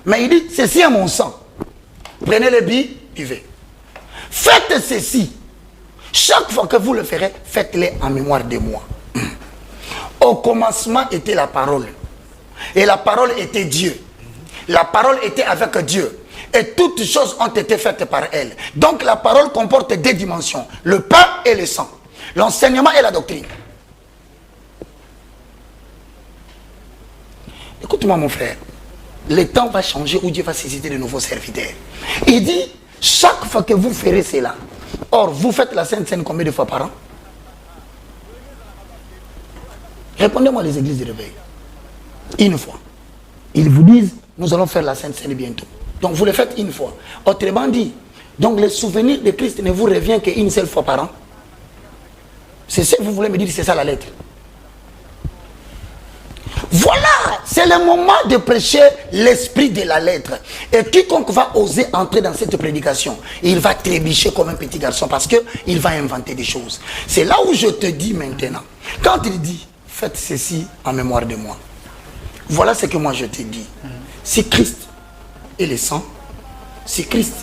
Mais il dit, ceci est mon sang. Prenez les billes, buvez. Faites ceci. Chaque fois que vous le ferez, faites-le en mémoire de moi. Au commencement était la parole. Et la parole était Dieu. La parole était avec Dieu. Et toutes choses ont été faites par elle. Donc la parole comporte 2 dimensions. Le pain et le sang. L'enseignement et la doctrine. Écoute-moi mon frère, le temps va changer où Dieu va susciter de nouveaux serviteurs. Il dit, chaque fois que vous ferez cela, or vous faites la Sainte Seine combien de fois par an? Répondez-moi les églises de réveil. Une fois. Ils vous disent, nous allons faire la Sainte Seine bientôt. Donc vous le faites une fois. Autrement dit, donc le souvenir de Christ ne vous revient qu'une seule fois par an. C'est ce que vous voulez me dire, c'est ça la lettre. Voilà, c'est le moment de prêcher l'esprit de la lettre. Et quiconque va oser entrer dans cette prédication, il va trébucher comme un petit garçon parce qu'il va inventer des choses. C'est là où je te dis maintenant, quand il dit, faites ceci en mémoire de moi. Voilà ce que moi je te dis. Si Christ est le sang, si Christ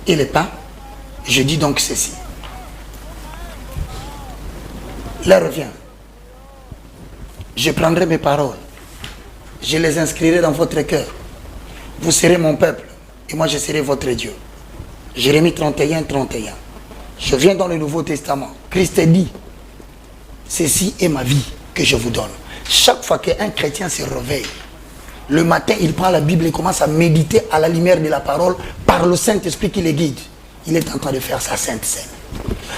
est le pain, je dis donc ceci. L'heure vient. Je prendrai mes paroles, je les inscrirai dans votre cœur. Vous serez mon peuple et moi je serai votre Dieu. Jérémie 31, 31. Je viens dans le Nouveau Testament. Christ dit, ceci est ma vie que je vous donne. Chaque fois qu'un chrétien se réveille, le matin il prend la Bible et commence à méditer à la lumière de la parole par le Saint-Esprit qui le guide. Il est en train de faire sa Sainte Seine.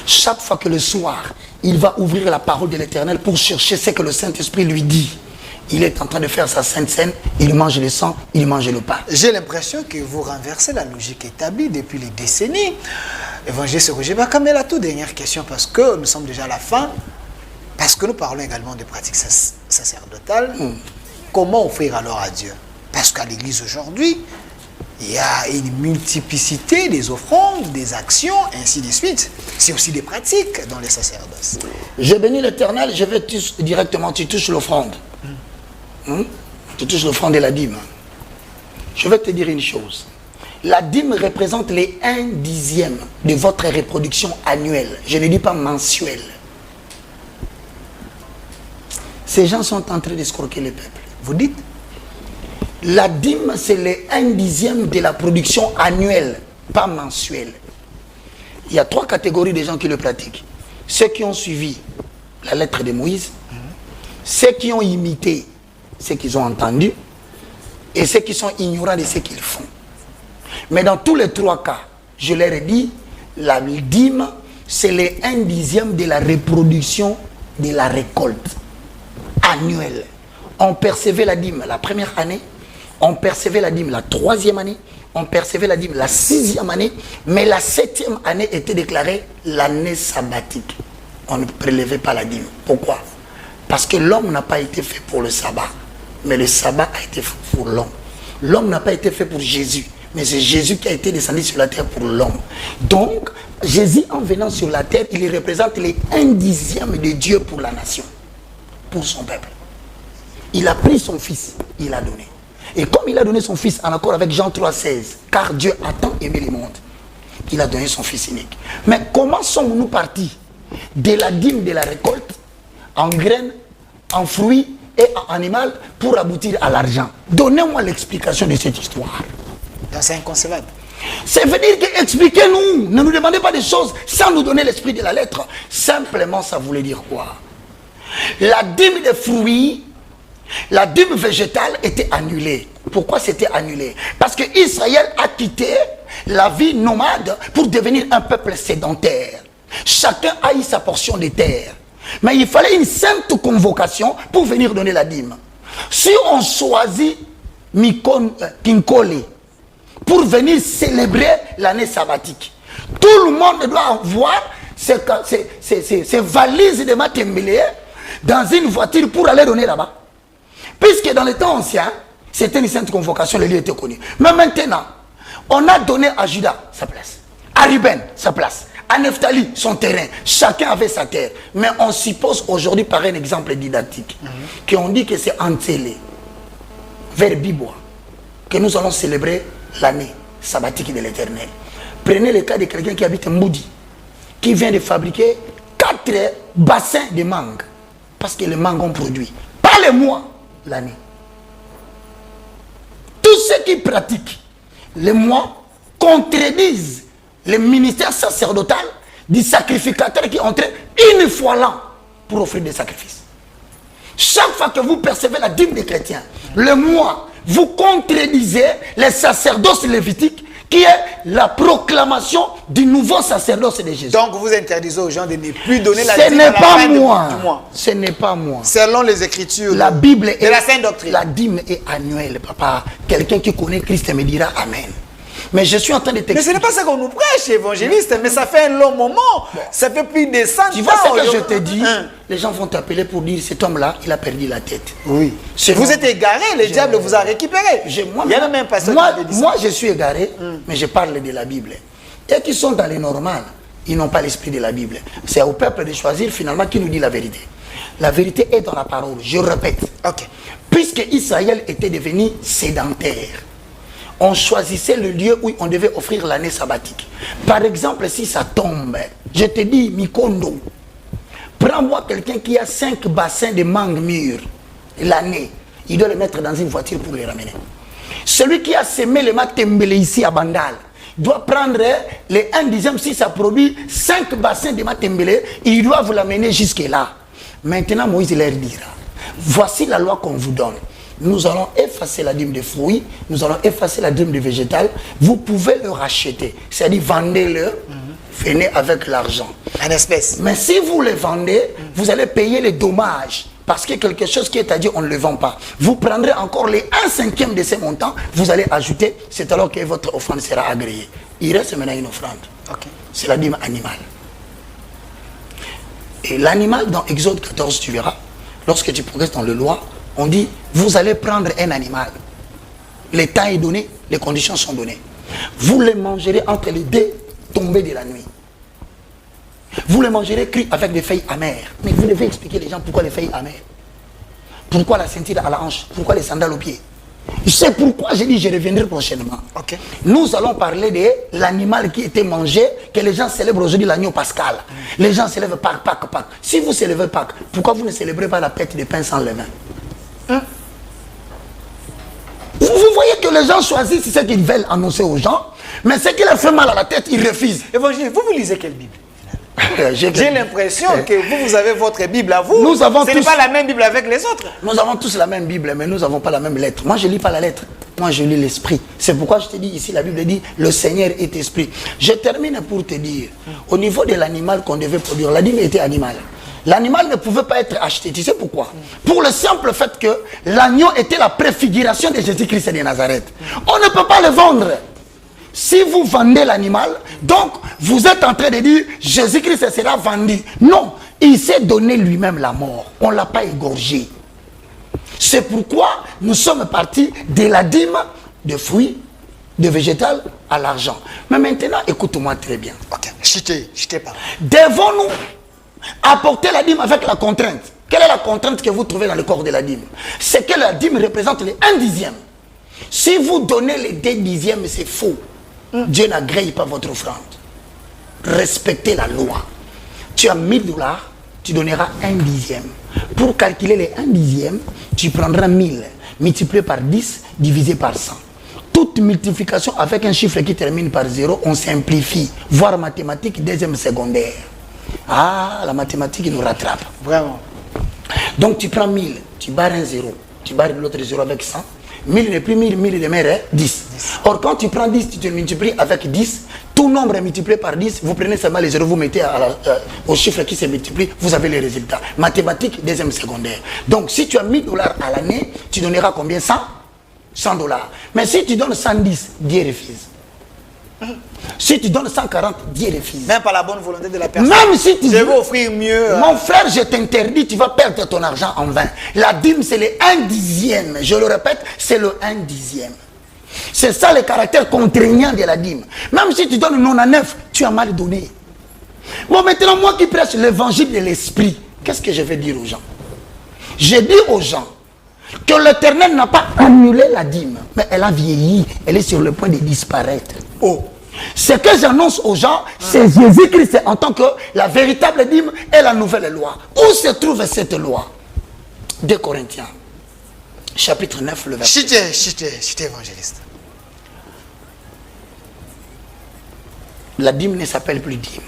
Chaque fois que le soir, il va ouvrir la parole de l'Éternel pour chercher ce que le Saint-Esprit lui dit. Il est en train de faire sa Sainte Seine, il mange le sang, il mange le pain. J'ai l'impression que vous renversez la logique établie depuis les décennies. Évangile Roger Baka, mais la toute dernière question, parce que nous sommes déjà à la fin. Parce que nous parlons également de pratiques sacerdotales. Comment offrir alors à Dieu? Parce qu'à l'église aujourd'hui, il y a une multiplicité des offrandes, des actions, ainsi de suite. C'est aussi des pratiques dans les sacerdoces. Je bénis l'Éternel, je vais directement, tu touches l'offrande. Tu touches l'offrande et la dîme. Je vais te dire une chose. La dîme représente les 1/10 de votre reproduction annuelle. Je ne dis pas mensuelle. Ces gens sont en train d'escroquer le peuple. Vous dites? La dîme, c'est les 1/10 de la production annuelle, pas mensuelle. Il y a 3 catégories de gens qui le pratiquent. Ceux qui ont suivi la lettre de Moïse, ceux qui ont imité ce qu'ils ont entendu, et ceux qui sont ignorants de ce qu'ils font. Mais dans tous les 3 cas, je leur ai dit, la dîme, c'est les 1/10 de la reproduction de la récolte annuelle. On percevait la dîme la première année, on percevait la dîme la 3e année, on percevait la dîme la 6e année, mais la 7e année était déclarée l'année sabbatique. On ne prélevait pas la dîme. Pourquoi? Parce que l'homme n'a pas été fait pour le sabbat, mais le sabbat a été fait pour l'homme. L'homme n'a pas été fait pour Jésus, mais c'est Jésus qui a été descendu sur la terre pour l'homme. Donc, Jésus, en venant sur la terre, il représente les 1/10 de Dieu pour la nation, pour son peuple. Il a pris son fils, il l'a donné. Et comme il a donné son fils en accord avec Jean 3,16, car Dieu a tant aimé le monde, il a donné son fils unique. Mais comment sommes-nous partis de la dîme de la récolte, en graines, en fruits et en animal, pour aboutir à l'argent? Donnez-moi l'explication de cette histoire. C'est inconcevable. C'est venir que expliquez-nous. Ne nous demandez pas des choses sans nous donner l'esprit de la lettre. Simplement, ça voulait dire quoi? La dîme des fruits, la dîme végétale était annulée. Pourquoi c'était annulé? Parce que Israël a quitté la vie nomade pour devenir un peuple sédentaire. Chacun a eu sa portion de terre. Mais il fallait une sainte convocation pour venir donner la dîme. Si on choisit Kinkole pour venir célébrer l'année sabbatique, tout le monde doit avoir ses valises de matembele dans une voiture pour aller donner là-bas. Puisque dans les temps anciens, c'était une sainte convocation, le lieu était connu. Mais maintenant, on a donné à Judas sa place, à Ruben sa place, à Nephtali son terrain. Chacun avait sa terre. Mais on suppose aujourd'hui, par un exemple didactique, qu'on dit que c'est Antélé, vers Bibois, que nous allons célébrer l'année sabbatique de l'Éternel. Prenez le cas de quelqu'un qui habite Moudi, qui vient de fabriquer 4 bassins de mangue, parce que les mangues ont produit. Parlez-moi l'année. Tous ceux qui pratiquent les mois contredisent le ministère sacerdotal du sacrificateur qui entre une fois l'an pour offrir des sacrifices. Chaque fois que vous percevez la dîme des chrétiens, le mois, vous contredisez les sacerdoces lévitiques qui est la proclamation du nouveau sacerdoce de Jésus. Donc vous interdisez aux gens de ne plus donner la dîme à la fin du mois. Ce n'est pas moi. Selon les Écritures, la Bible de la Sainte Doctrine. La dîme est annuelle, papa. Quelqu'un qui connaît Christ me dira Amen. Mais je suis en train de t'expliquer. Mais ce n'est pas ça qu'on nous prêche, évangéliste. Mais ça fait un long moment. Bon. Ça fait plus de 100 ans. Tu vois ce que je te dis? Les gens vont t'appeler pour dire cet homme-là, il a perdu la tête. Oui. Vous êtes égaré, le diable vous a récupéré. Moi, je suis égaré, mais je parle de la Bible. Et qui sont dans les normales, ils n'ont pas l'esprit de la Bible. C'est au peuple de choisir finalement qui nous dit la vérité. La vérité est dans la parole. Je répète. Ok. Puisque Israël était devenu sédentaire, on choisissait le lieu où on devait offrir l'année sabbatique. Par exemple, si ça tombe, je te dis, Mikondo, prends-moi quelqu'un qui a 5 bassins de mangue mûres l'année. Il doit les mettre dans une voiture pour les ramener. Celui qui a semé le matembele ici à Bandal doit prendre les 1/10 si ça produit 5 bassins de matembele. Il doit vous l'amener jusque là. Maintenant, Moïse leur dira, voici la loi qu'on vous donne. Nous allons effacer la dîme de fruits, nous allons effacer la dîme de végétal. Vous pouvez le racheter, c'est-à-dire vendez-le, venez avec l'argent. En espèces. Mais si vous le vendez, vous allez payer les dommages. Parce que quelque chose qui est à dire, on ne le vend pas. Vous prendrez encore les 1/5 de ces montants, vous allez ajouter, c'est alors que votre offrande sera agréée. Il reste maintenant une offrande. Okay. C'est la dîme animale. Et l'animal, dans Exode 14, tu verras, lorsque tu progresses dans le loi, on dit, vous allez prendre un animal. Le temps est donné, les conditions sont données. Vous le mangerez entre les deux tombées de la nuit. Vous le mangerez cru avec des feuilles amères. Mais vous devez expliquer les gens pourquoi les feuilles amères. Pourquoi la ceinture à la hanche. Pourquoi les sandales aux pieds. C'est pourquoi j'ai dit je reviendrai prochainement. Okay. Nous allons parler de l'animal qui était mangé, que les gens célèbrent aujourd'hui l'agneau pascal. Les gens célèbrent Pâques. Si vous célébrez Pâques, pourquoi vous ne célébrez pas la fête des pains sans levain? Vous voyez que les gens choisissent ce qu'ils veulent annoncer aux gens, mais ce qui leur fait mal à la tête, ils refusent. Évangile, vous lisez quelle Bible? J'ai l'impression que vous avez votre Bible à vous. Nous avons Ce n'est pas la même Bible avec les autres. Nous avons tous la même Bible, mais nous n'avons pas la même lettre. Moi, je ne lis pas la lettre. Moi, je lis l'esprit. C'est pourquoi je te dis ici, la Bible dit, le Seigneur est esprit. Je termine pour te dire, au niveau de l'animal qu'on devait produire, la dîme était animale. L'animal ne pouvait pas être acheté. Tu sais pourquoi? Pour le simple fait que l'agneau était la préfiguration de Jésus-Christ de Nazareth. On ne peut pas le vendre. Si vous vendez l'animal, donc vous êtes en train de dire Jésus-Christ sera vendu. Non, il s'est donné lui-même la mort. On ne l'a pas égorgé. C'est pourquoi nous sommes partis de la dîme de fruits, de végétal à l'argent. Mais maintenant, écoute-moi très bien. Ok, je t'ai parlé. Devons-nous apporter la dîme avec la contrainte? Quelle est la contrainte que vous trouvez dans le corps de la dîme? C'est que la dîme représente les 1/10. Si vous donnez les 2/10, c'est faux. Dieu n'agrée pas votre offrande. Respectez la loi. Tu as 1000 $, tu donneras 1/10. Pour calculer les 1/10, tu prendras 1000 multiplié par 10 divisé par 100. Toute multiplication avec un chiffre qui termine par 0, on simplifie. Voire mathématiques, deuxième secondaire. Ah, la mathématique nous rattrape. Vraiment. Donc tu prends 1000, tu barres un 0, tu barres l'autre 0 avec 100. 1000 n'est plus 1000, 1000 est demeure 10. Or, quand tu prends 10, tu te multiplies avec 10. Tout nombre est multiplié par 10. Vous prenez seulement les 0, vous mettez au chiffre qui se multiplie, vous avez les résultats. Mathématiques, deuxième secondaire. Donc, si tu as 1000 $ à l'année, tu donneras combien? 100 $. Mais si tu donnes 110, Dieu refuse. Si tu donnes 140, Dieu refuse. Même par la bonne volonté de la personne. Même si tu je vais offrir mieux. Mon frère, je t'interdis, tu vas perdre ton argent en vain. La dîme, c'est le 1/10. Je le répète, c'est le 1/10. C'est ça le caractère contraignant de la dîme. Même si tu donnes 99, tu as mal donné. Bon, maintenant, moi qui prêche l'évangile de l'esprit, qu'est-ce que je vais dire aux gens? Je dis aux gens que l'Éternel n'a pas annulé la dîme, mais elle a vieilli, elle est sur le point de disparaître. Oh. Ce que j'annonce aux gens, c'est Jésus-Christ en tant que la véritable dîme et la nouvelle loi. Où se trouve cette loi? 2 Corinthiens, chapitre 9, le verset. Chité évangéliste. La dîme ne s'appelle plus dîme.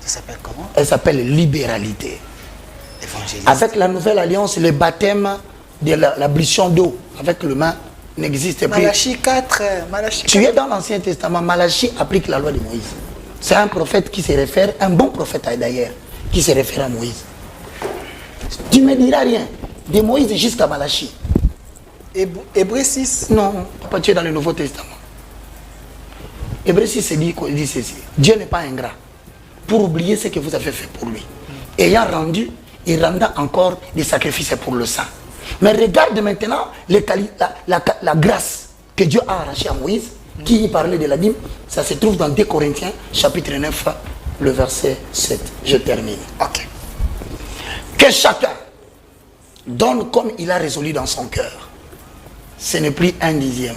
Ça s'appelle comment? Elle s'appelle libéralité. Évangéliste. Avec la nouvelle alliance, le baptême de l'ablution d'eau avec le main n'existe plus. Malachie 4. Tu es dans l'Ancien Testament. Malachie applique la loi de Moïse. C'est un prophète qui se réfère, un bon prophète d'ailleurs, qui se réfère à Moïse. Tu ne me diras rien. De Moïse jusqu'à Malachie. Hébreux 6. Non, papa, tu es dans le Nouveau Testament. Hébreux 6 dit ceci. Dieu n'est pas ingrat pour oublier ce que vous avez fait pour lui. Ayant rendu, il rendra encore des sacrifices pour le sang. Mais regarde maintenant la grâce que Dieu a arrachée à Moïse, qui y parlait de la dîme. Ça se trouve dans 2 Corinthiens, chapitre 9, le verset 7. Je termine. Ok. Que chacun donne comme il a résolu dans son cœur. Ce n'est plus 1/10.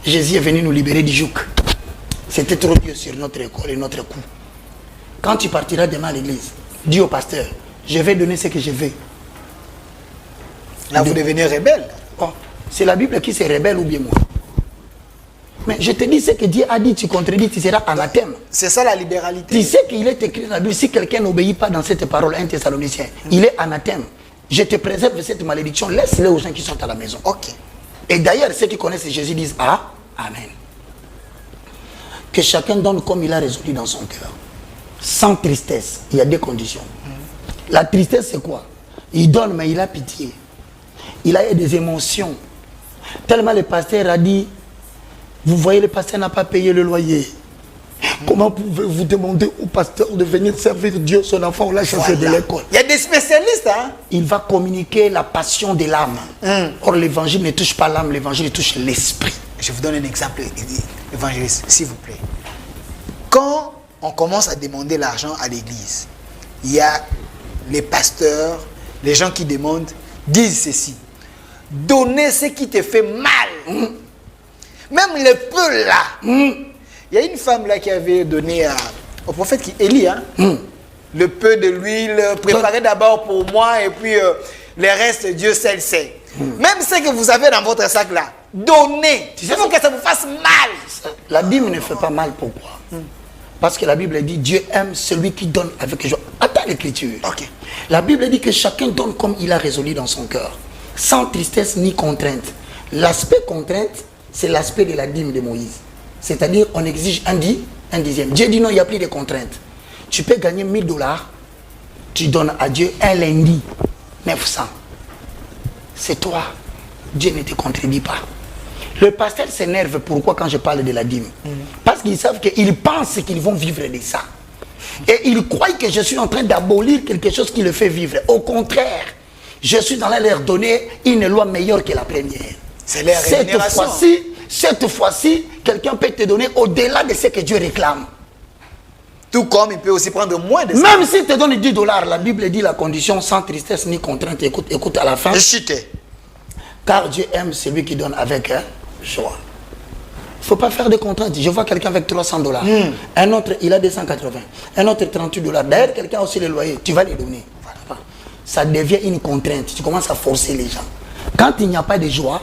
Jésus est venu nous libérer du joug. C'était trop dur sur notre école et notre cou. Quand tu partiras demain à l'église, dis au pasteur, je vais donner ce que je veux. Là, vous devenez rebelle. Bon, c'est la Bible qui se rebelle ou bien moi. Mais je te dis ce que Dieu a dit, tu contredis, tu seras anathème. C'est ça la libéralité. Tu sais qu'il est écrit dans la Bible, si quelqu'un n'obéit pas dans cette parole, 1 Thessaloniciens, il est anathème. Je te préserve de cette malédiction, laisse-le aux gens qui sont à la maison. Ok. Et d'ailleurs, ceux qui connaissent Jésus disent ah, Amen. Que chacun donne comme il a résolu dans son cœur. Sans tristesse. Il y a 2 conditions. La tristesse, c'est quoi? Il donne, mais il a pitié. Il a eu des émotions. Tellement le pasteur a dit, vous voyez, le pasteur n'a pas payé le loyer. Comment pouvez-vous demander au pasteur de venir servir Dieu, son enfant, ou la chasser de l'école? Il y a des spécialistes. Hein? Il va communiquer la passion de l'âme. Or, l'évangile ne touche pas l'âme, l'évangile touche l'esprit. Je vous donne un exemple, évangéliste, s'il vous plaît. Quand on commence à demander l'argent à l'église, il y a les pasteurs, les gens qui demandent, disent ceci. Donner ce qui te fait mal. Même le peu là. Il y a une femme là qui avait donné au prophète Élie, hein, le peu de l'huile, préparez d'abord pour moi et puis le reste, Dieu seul sait. Même ce que vous avez dans votre sac là, donnez. Il faut que ça vous fasse mal. La dîme ne fait pas mal, pourquoi? Parce que la Bible dit Dieu aime celui qui donne avec joie. Attends l'écriture. Okay. La Bible dit que chacun donne comme il a résolu dans son cœur, sans tristesse ni contrainte. L'aspect contrainte, c'est l'aspect de la dîme de Moïse. C'est-à-dire, on exige un dixième. Dieu dit non, il n'y a plus de contraintes. Tu peux gagner 1000 $, tu donnes à Dieu un lundi, 900. C'est toi. Dieu ne te contredit pas. Le pasteur s'énerve pourquoi quand je parle de la dîme? Parce qu'ils savent qu'ils pensent qu'ils vont vivre de ça. Et ils croient que je suis en train d'abolir quelque chose qui le fait vivre. Au contraire, je suis dans leur donner une loi meilleure que la première. C'est leur rémunération. Cette fois-ci, quelqu'un peut te donner au-delà de ce que Dieu réclame. Tout comme il peut aussi prendre moins de ça. Même s'il te donne 10 $, la Bible dit la condition sans tristesse ni contrainte. Écoute à la fin. Car Dieu aime celui qui donne avec joie. Il ne faut pas faire de contraintes. Je vois quelqu'un avec 300 $. Un autre, il a 280. Un autre, 38 $. D'ailleurs, quelqu'un a aussi les loyers. Tu vas les donner. Voilà. Ça devient une contrainte. Tu commences à forcer les gens. Quand il n'y a pas de joie,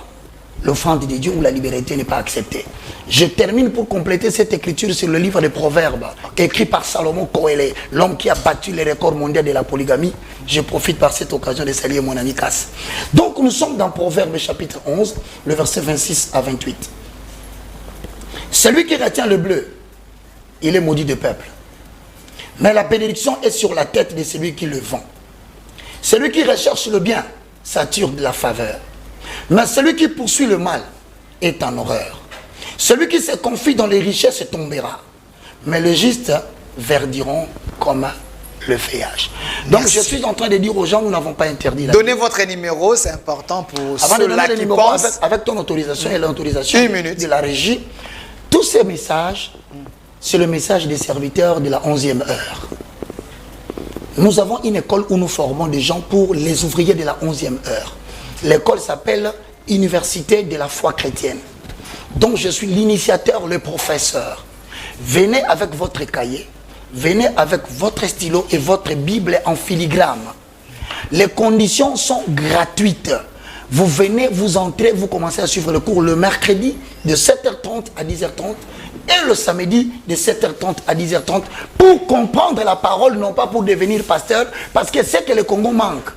l'offrande de Dieu ou la liberté n'est pas acceptée. Je termine pour compléter cette écriture sur le livre des Proverbes, écrit par Salomon Koélé, l'homme qui a battu les records mondiaux de la polygamie. Je profite par cette occasion de saluer mon ami Cass. Donc nous sommes dans Proverbes chapitre 11, le verset 26 à 28. Celui qui retient le bleu, il est maudit de peuple. Mais la bénédiction est sur la tête de celui qui le vend. Celui qui recherche le bien s'attire de la faveur. Mais celui qui poursuit le mal est en horreur. Celui qui se confie dans les richesses tombera. Mais les justes verdiront comme le feuillage. Donc merci. Je suis en train de dire aux gens, nous n'avons pas interdit la Donnez votre numéro, c'est important pour avant ceux-là qui pensent. Avec ton autorisation et l'autorisation de la régie, tous ces messages, c'est le message des serviteurs de la 11e heure. Nous avons une école où nous formons des gens pour les ouvriers de la 11e heure. L'école s'appelle Université de la foi chrétienne. Donc je suis l'initiateur, le professeur. Venez avec votre cahier, venez avec votre stylo et votre Bible en filigrane. Les conditions sont gratuites. Vous venez, vous entrez, vous commencez à suivre le cours le mercredi de 7h30 à 10h30 et le samedi de 7h30 à 10h30 pour comprendre la parole, non pas pour devenir pasteur, parce que c'est que le Congo manque.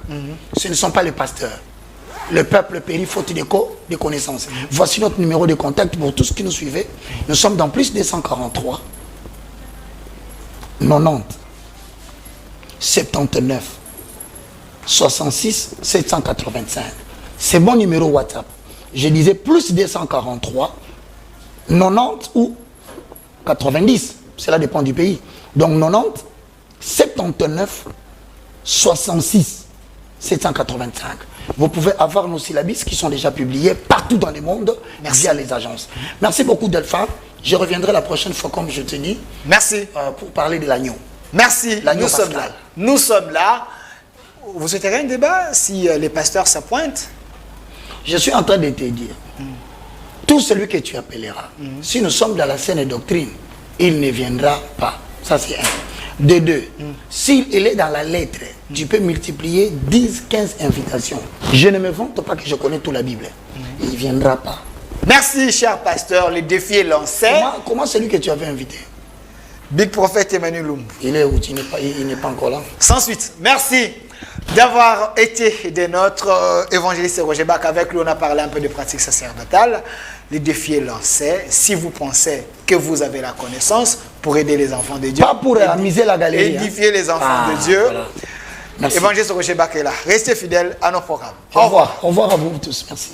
Ce ne sont pas les pasteurs. Le peuple périt faute de connaissances. Voici notre numéro de contact pour tous qui nous suivez. Nous sommes dans plus de 143 90 79 66 785. C'est mon numéro WhatsApp. Je disais plus 243 90 ou 90. Cela dépend du pays. Donc 90 79 66 785. Vous pouvez avoir nos syllabus qui sont déjà publiés partout dans le monde via les agences. Merci beaucoup Delphin. Je reviendrai la prochaine fois comme je te dis. Merci. Pour parler de l'agneau. Merci. Nous sommes là. Nous sommes là. Vous souhaiterez un débat si les pasteurs s'appointent? Je suis en train de te dire. Tout celui que tu appelleras, si nous sommes dans la saine doctrine, il ne viendra pas. Ça c'est un. De deux, s'il est dans la lettre, tu peux multiplier 10, 15 invitations. Je ne me vante pas que je connais toute la Bible. Il ne viendra pas. Merci, cher pasteur. Le défi est lancé. Comment celui que tu avais invité? Big Prophète Emmanuel Lumbu. Il est où? Il n'est pas encore là. Sans suite. Merci d'avoir été de notre évangéliste Roger Bach. Avec lui, on a parlé un peu de pratique sacerdotale. Le défi est lancé. Si vous pensez que vous avez la connaissance pour aider les enfants de Dieu, pas pour amuser la galerie, édifier les enfants de Dieu, voilà. Évangéliste Roger Bach est là. Restez fidèles à nos programmes. Au revoir. Au revoir à vous tous. Merci.